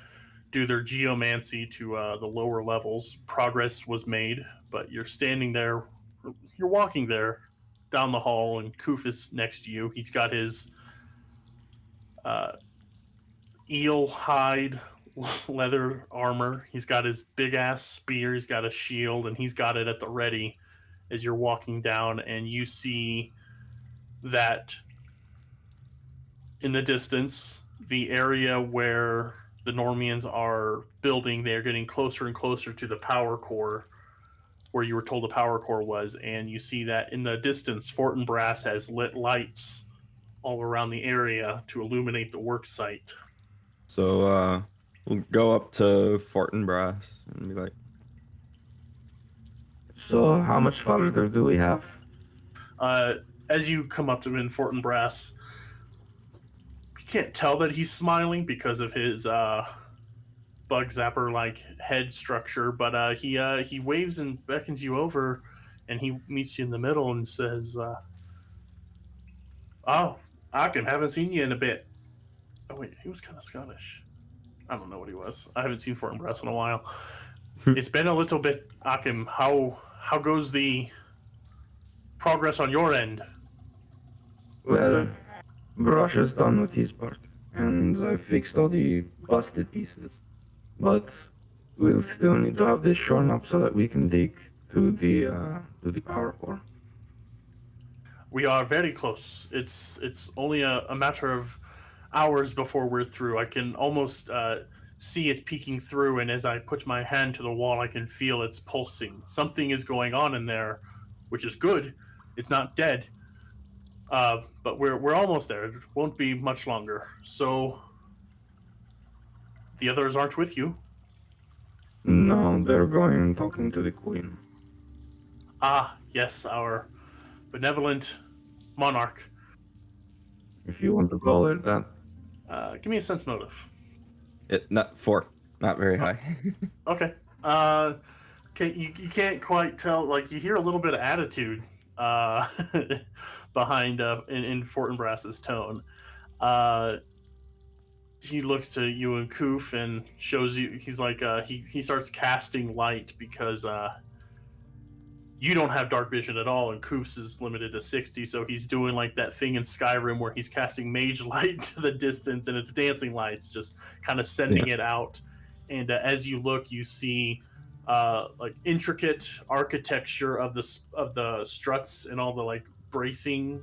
do their geomancy to the lower levels. Progress was made, but you're standing there. You're walking there down the hall, and Koof is next to you. He's got his eel hide leather armor. He's got his big ass spear. He's got a shield, and he's got it at the ready as you're walking down, and you see that in the distance, the area where the Normians are building, they're getting closer and closer to the power core where you were told the power core was, and you see that in the distance, Fortinbras has lit lights all around the area to illuminate the work site. So we'll go up to Fortinbras and be like, so how much farther do we have? As you come up to him in Fortinbras, you can't tell that he's smiling because of his bug zapper like head structure, but he waves and beckons you over, and he meets you in the middle and says, "Oh, Akim, haven't seen you in a bit." Oh wait, he was kind of Scottish. I don't know what he was. I haven't seen Fortinbras in a while. It's been a little bit, Akim. How goes the progress on your end? Well, Brush is done with his part, and I fixed all the busted pieces. But we'll still need to have this shorn up so that we can dig to the power core. We are very close. It's only a matter of hours before we're through. I can almost see it peeking through, and as I put my hand to the wall, I can feel it's pulsing. Something is going on in there, which is good. It's not dead, but we're almost there. It won't be much longer. So the others aren't with you. No, they're going and talking to the queen. Ah, yes, our benevolent monarch. If you want to call it that. Give me a sense motive. Not 4, not very high. Okay. You can't quite tell. Like, you hear a little bit of attitude behind in Fortinbras's tone. He looks to you and Koof and shows you. He's like he starts casting light because you don't have dark vision at all, and Koof's is limited to 60, so he's doing like that thing in Skyrim where he's casting mage light to the distance, and it's dancing lights, just kind of sending it out. And as you look, you see like intricate architecture of the struts and all the like bracing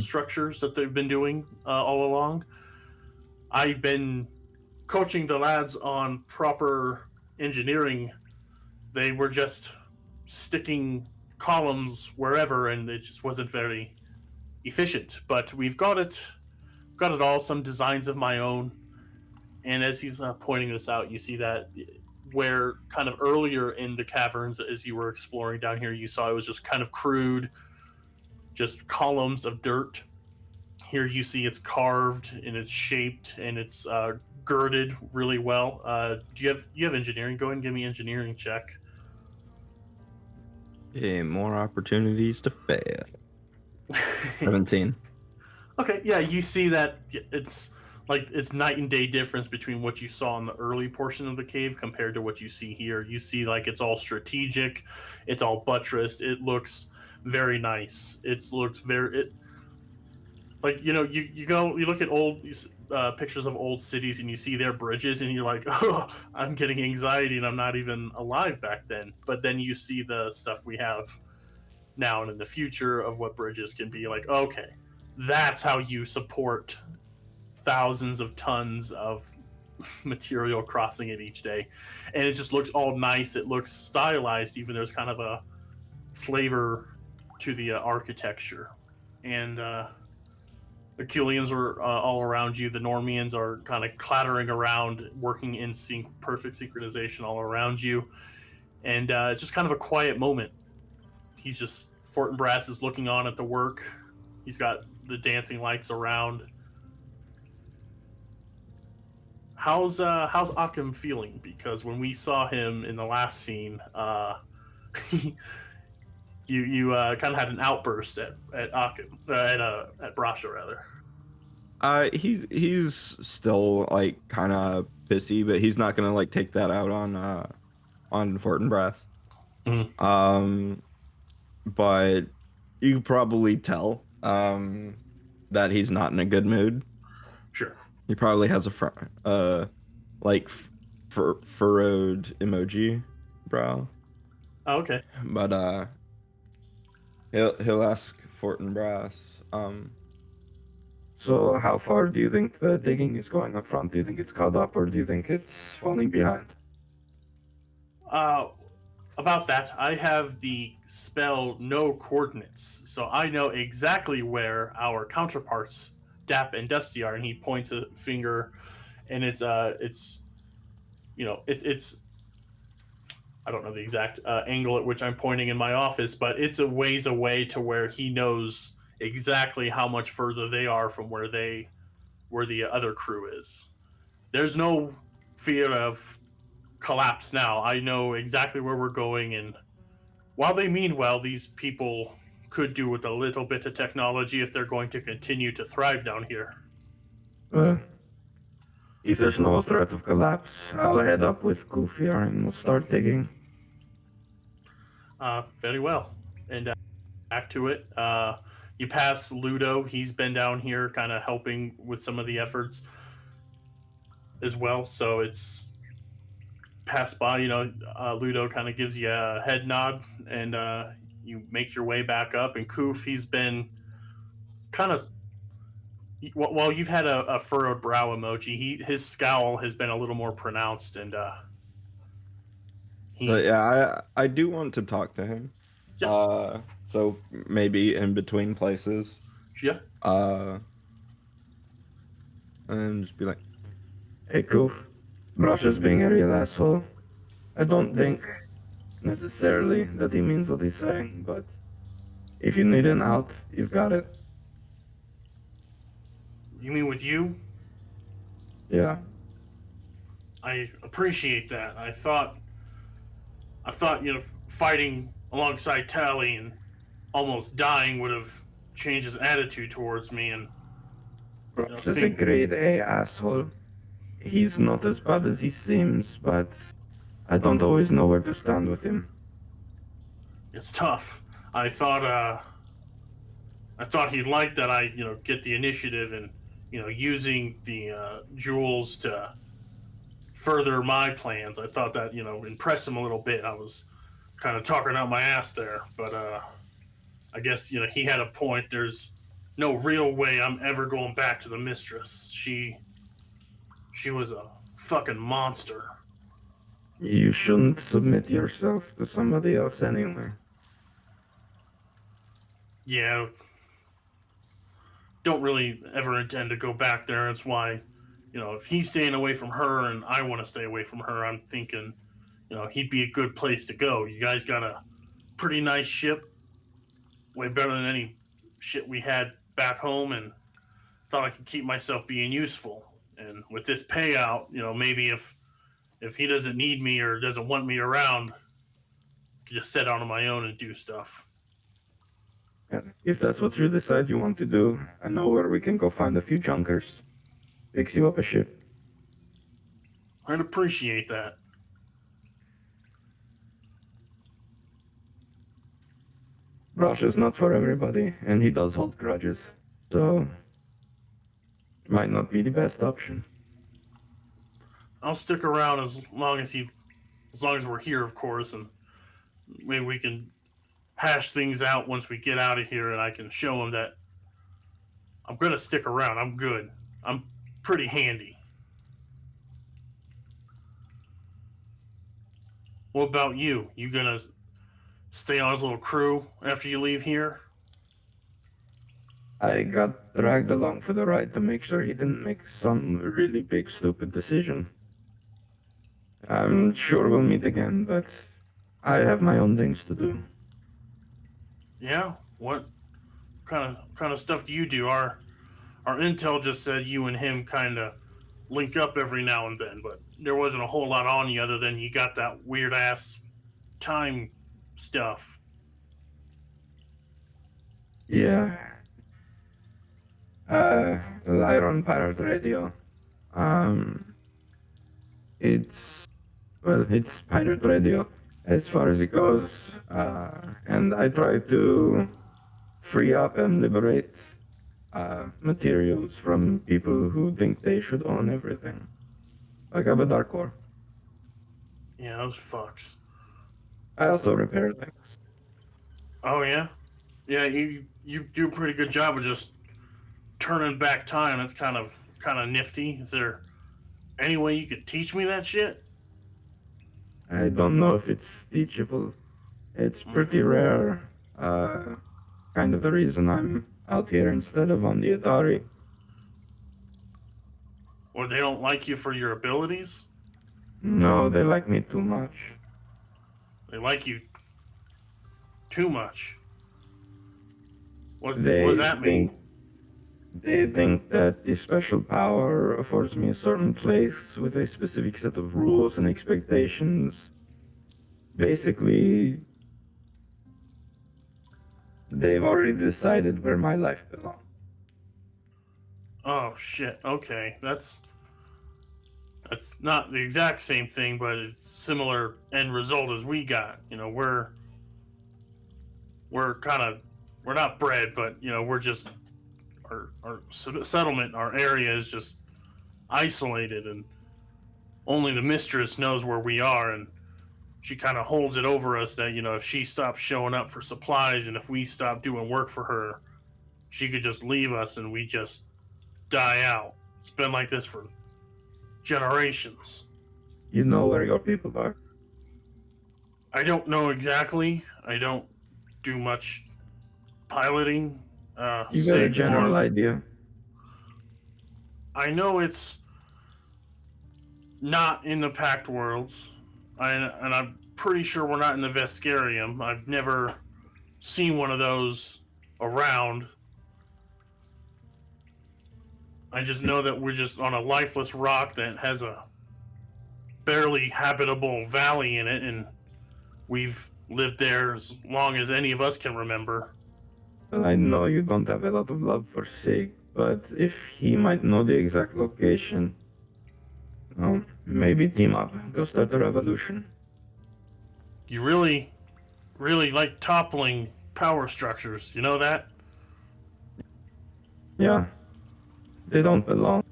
structures that they've been doing all along. I've been coaching the lads on proper engineering. They were just sticking columns wherever, and it just wasn't very efficient. But we've got it all. Some designs of my own. And as he's pointing this out, you see that where kind of earlier in the caverns, as you were exploring down here, you saw it was just kind of crude, just columns of dirt. Here you see it's carved and it's shaped and it's girded really well. Do you have engineering going? Give me engineering check. More opportunities to fail. 17. Okay, yeah, you see that it's night and day difference between what you saw in the early portion of the cave compared to what you see here. You see like it's all strategic, it's all buttressed, it looks very nice. Like, you know, you look at old pictures of old cities and you see their bridges and you're like, oh, I'm getting anxiety and I'm not even alive back then. But then you see the stuff we have now and in the future of what bridges can be like, okay, that's how you support thousands of tons of material crossing it each day. And it just looks all nice. It looks stylized. Even there's kind of a flavor to the architecture. And the Kulians are all around you. The Normians are kind of clattering around, working in perfect synchronization all around you. And it's just kind of a quiet moment. He's just, Fortinbras is looking on at the work. He's got the dancing lights around. How's Akim feeling? Because when we saw him in the last scene, you kind of had an outburst at Akim, at Brasha rather. He's still like kind of pissy, but he's not gonna like take that out on Fortinbras. Mm-hmm. But you can probably tell that he's not in a good mood. Sure. He probably has a furrowed emoji brow. Oh, okay. But he'll ask Fortinbras, so how far do you think the digging is going up front? Do you think it's caught up, or do you think it's falling behind? About that, I have the spell No Coordinates, so I know exactly where our counterparts, Dap and Dusty, are, and he points a finger, and it's I don't know the exact angle at which I'm pointing in my office, but it's a ways away to where he knows exactly how much further they are from where the other crew is. There's no fear of collapse now. I know exactly where we're going, and while they mean well, these people could do with a little bit of technology if they're going to continue to thrive down here. Well, if there's no threat of collapse, I'll head up with Goofy and we'll start digging. Very well. And back to it. You pass Ludo. He's been down here kind of helping with some of the efforts as well. So it's passed by, Ludo kind of gives you a head nod, and you make your way back up. And Koof, he's been kind of, while you've had a furrowed brow emoji, his scowl has been a little more pronounced, and but yeah, I do want to talk to him. Yeah. So maybe in between places. Yeah. And just be like, hey, Goof, Brasha's being a real asshole. I don't think necessarily that he means what he's saying, but if you need an out, you've got it. You mean with you? Yeah. I appreciate that. I thought, fighting alongside Tally and almost dying would have changed his attitude towards me, and Brasha's a grade A asshole. He's not as bad as he seems, but I don't always know where to stand with him. It's tough. I thought he'd like that I, get the initiative and, using the jewels to further my plans. I thought that, impress him a little bit. I was kind of talking out my ass there, but I guess, he had a point. There's no real way I'm ever going back to the mistress. She was a fucking monster. You shouldn't submit yourself to somebody else anyway. Yeah, don't really ever intend to go back there. That's why, if he's staying away from her and I want to stay away from her, I'm thinking, he'd be a good place to go. You guys got a pretty nice ship, way better than any shit we had back home, and thought I could keep myself being useful. And with this payout, maybe if he doesn't need me or doesn't want me around, I could just set out on my own and do stuff. And if that's what you decide you want to do, I know where we can go find a few junkers. Fix you up a ship. I'd appreciate that. Rosh is not for everybody, and he does hold grudges. So, might not be the best option. I'll stick around as long as we're here, of course, and maybe we can hash things out once we get out of here, and I can show him that I'm gonna stick around. I'm good. I'm pretty handy. What about you? You gonna stay on his little crew after you leave here? I got dragged along for the ride to make sure he didn't make some really big stupid decision. I'm sure we'll meet again, but I have my own things to do. Yeah. What kind of stuff do you do? Our intel just said you and him kind of link up every now and then, but there wasn't a whole lot on you other than you got that weird ass time stuff. Yeah. Lyron Pirate Radio. It's pirate radio as far as it goes. And I try to free up and liberate materials from people who think they should own everything. Like Abadar Core. Yeah, those fucks. I also repair things. Oh yeah, yeah. You do a pretty good job of just turning back time. That's kind of nifty. Is there any way you could teach me that shit? I don't know if it's teachable. It's pretty rare. Kind of the reason I'm out here instead of on the Atari. Or they don't like you for your abilities? No, they like me too much. They like you too much. What They does that mean? They think that the special power affords me a certain place with a specific set of rules and expectations. Basically, they've already decided where my life belongs. Oh shit. Okay, that's not the exact same thing, but it's similar end result as we got. We're not bred, but we're just our settlement, our area is just isolated, and only the mistress knows where we are, and she kind of holds it over us that if she stops showing up for supplies and if we stop doing work for her, she could just leave us and we just die out. It's been like this for generations. You know where your people are? I don't know exactly. I don't do much piloting. You got a general idea? I know it's not in the Pact Worlds, and I'm pretty sure we're not in the Vescarium. I've never seen one of those around. I just know that we're just on a lifeless rock that has a barely habitable valley in it, and we've lived there as long as any of us can remember. Well, I know you don't have a lot of love for Sig, but if he might know the exact location, maybe team up, go start a revolution. You really really like toppling power structures. You know that? Yeah, they don't belong.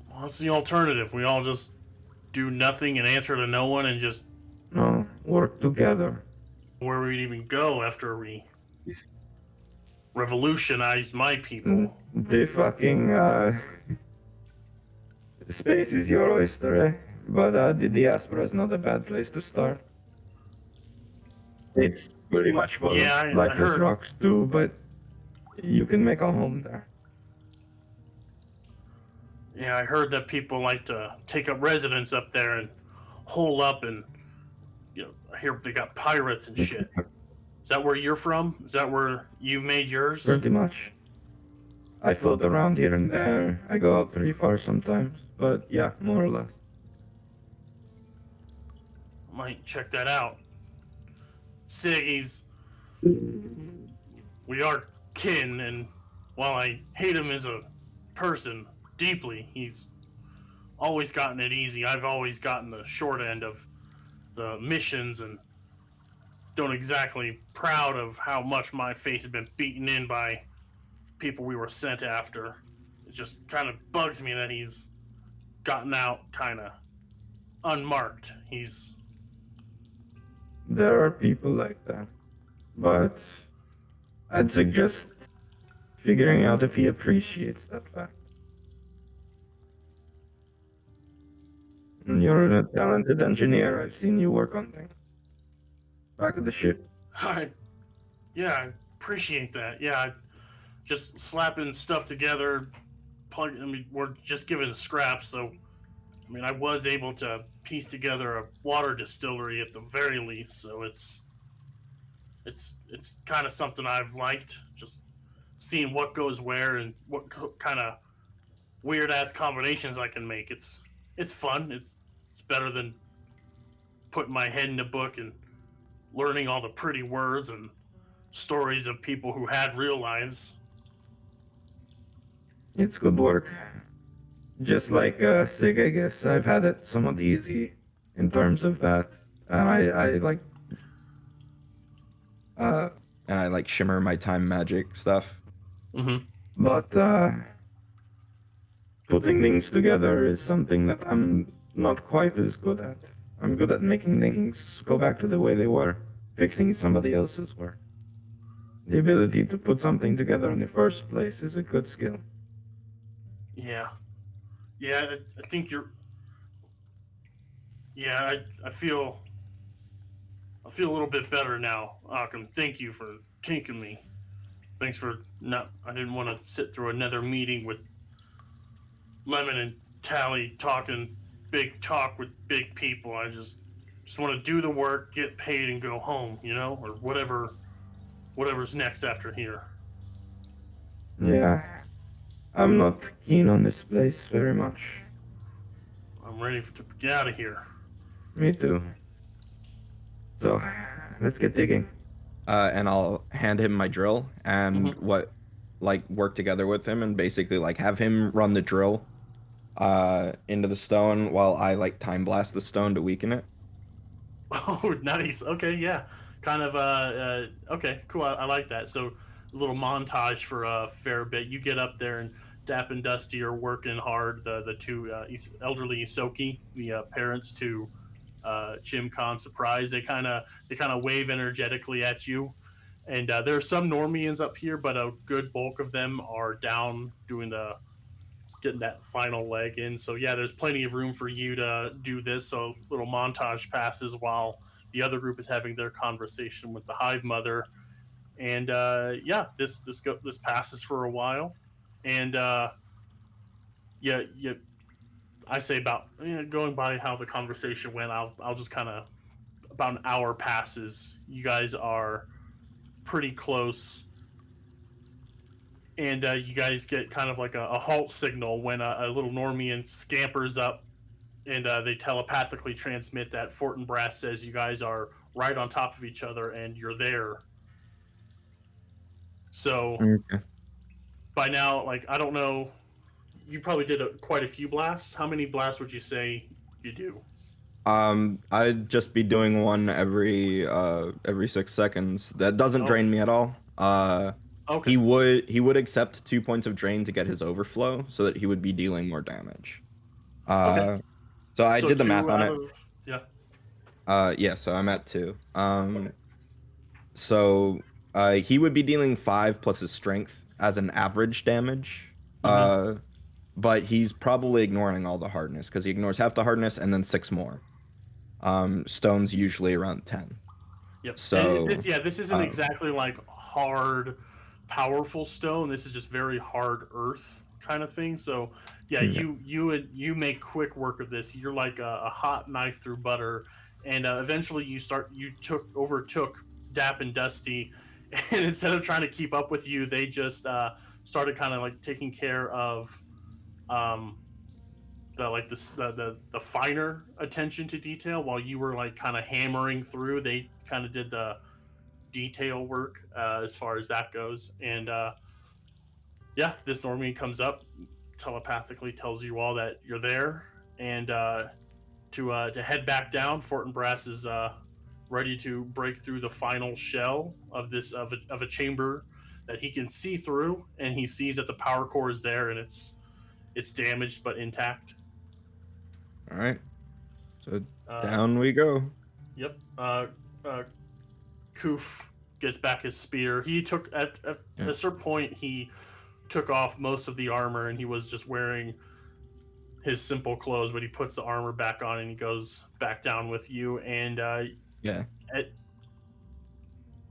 What's the alternative? We all just do nothing and answer to no one and just No, work together. where we'd even go after we revolutionized my people. The fucking, space is your oyster, eh? But, the diaspora is not a bad place to start. It's pretty much full Yeah, of I lifeless heard. rocks too, but you can make a home there. Yeah, I heard that people like to take up residence up there and hole up, and I hear they got pirates and shit. Is that where you're from? Is that where you made yours? Pretty much. I float around here and there. I go out pretty far sometimes, but yeah, more or less. Might check that out. Siggy's. We are kin, and while I hate him as a person deeply, he's always gotten it easy. I've always gotten the short end of the missions, and don't exactly proud of how much my face has been beaten in by people we were sent after. It just kind of bugs me that he's gotten out kind of unmarked. There are people like that, but I'd suggest figuring out if he appreciates that fact. You're a talented engineer. I've seen you work on things. Back of the ship. I appreciate that. Yeah, just slapping stuff together. We're just given scraps, so I was able to piece together a water distillery at the very least. So it's kind of something I've liked. Just seeing what goes where and what kind of weird ass combinations I can make. It's fun. It's better than putting my head in a book and learning all the pretty words and stories of people who had real lives. It's good work. Just like Sig, I guess. I've had it somewhat easy in terms of that. And I like. And I like shimmer my time magic stuff. Mm-hmm. But putting things together is something that I'm not quite as good at. I'm good at making things go back to the way they were, fixing somebody else's work. The ability to put something together in the first place is a good skill. Yeah. I think you're. Yeah, I feel a little bit better now, Akim. Thank you for taking me. Thanks for not. I didn't want to sit through another meeting with Lemon and Tally talking big talk with big people. I just want to do the work, get paid, and go home. Or whatever's next after here. Yeah, I'm not keen on this place very much. I'm ready to get out of here. Me too. So, let's get digging. And I'll hand him my drill and Mhm. work together with him and basically have him run the drill into the stone while I time blast the stone to weaken it. Oh, nice. Okay, yeah. Kind of, okay, cool. I like that. So, a little montage for a fair bit. You get up there, and Dap and Dusty are working hard. The two elderly Isoki, the parents to Jim Khan's surprise, they kind of wave energetically at you. And there are some Normians up here, but a good bulk of them are down doing getting that final leg in. So yeah, there's plenty of room for you to do this. So little montage passes while the other group is having their conversation with the Hive Mother, and this passes for a while, and yeah, I say about going by how the conversation went. I'll just kind of about an hour passes. You guys are pretty close. And you guys get kind of like a halt signal when a little Normian scampers up, and they telepathically transmit that Fortinbras says you guys are right on top of each other and you're there. So Okay. by now, I don't know, you probably did quite a few blasts. How many blasts would you say you do? I'd just be doing one every 6 seconds. That doesn't Oh. drain me at all. Okay. He would accept 2 points of drain to get his overflow, so that he would be dealing more damage. Okay. So I So did the math 2 on out it. of yeah. Yeah, so I'm at 2. Okay. So he would be dealing 5 plus his strength as an average damage. Mhm. But he's probably ignoring all the hardness because he ignores half the hardness and then 6 more. Stone's usually around 10. Yep. And So this isn't exactly like hard, powerful stone. This is just very hard earth kind of thing. So yeah, okay. you make quick work of this. You're like a hot knife through butter, and eventually you overtook Dap and Dusty, and instead of trying to keep up with you, they just started kind of like taking care of um, the finer attention to detail while you were like kind of hammering through. They kind of did the detail work as far as that goes. And yeah, this Norman comes up, telepathically tells you all that you're there, and to head back down. Fortinbras is ready to break through the final shell of this of a chamber that he can see through, and he sees that the power core is there, and it's damaged but intact. All right. So Uh, down we go. Yep. Koof gets back his spear. He took at a certain point he took off most of the armor and he was just wearing his simple clothes, but he puts the armor back on and he goes back down with you. And Yeah.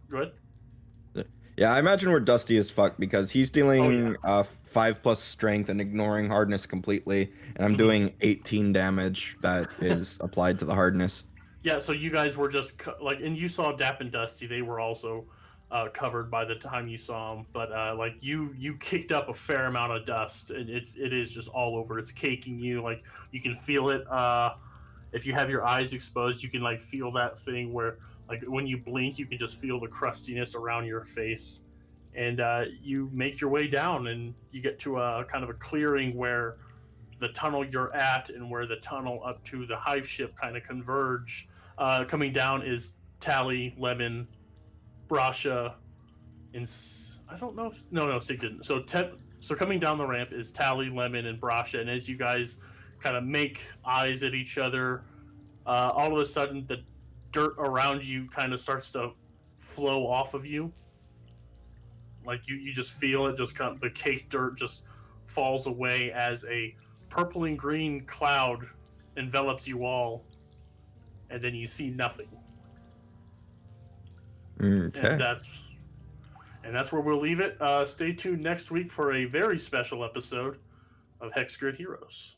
Good. Yeah, I imagine we're dusty as fuck because he's dealing 5 plus strength and ignoring hardness completely, and I'm doing 18 damage that is applied to the hardness. Yeah, so you guys were just and you saw Dap and Dusty. They were also covered by the time you saw them, but like you kicked up a fair amount of dust, and it is just all over. It's caking you. Like you can feel it. If you have your eyes exposed, you can like feel that thing where like when you blink, you can just feel the crustiness around your face. And you make your way down, and you get to a kind of a clearing where the tunnel you're at and where the tunnel up to the hive ship kind of converge. Coming down is Tally, Lemon, Brasha, and I don't know if no Sig didn't. So coming down the ramp is Tally, Lemon, and Brasha, and as you guys kind of make eyes at each other, all of a sudden the dirt around you kind of starts to flow off of you. Like you just feel it, just kind of the caked dirt just falls away as a purple and green cloud envelops you all, and then you see nothing. Okay. And that's where we'll leave it. Stay tuned next week for a very special episode of Hex Grid Heroes.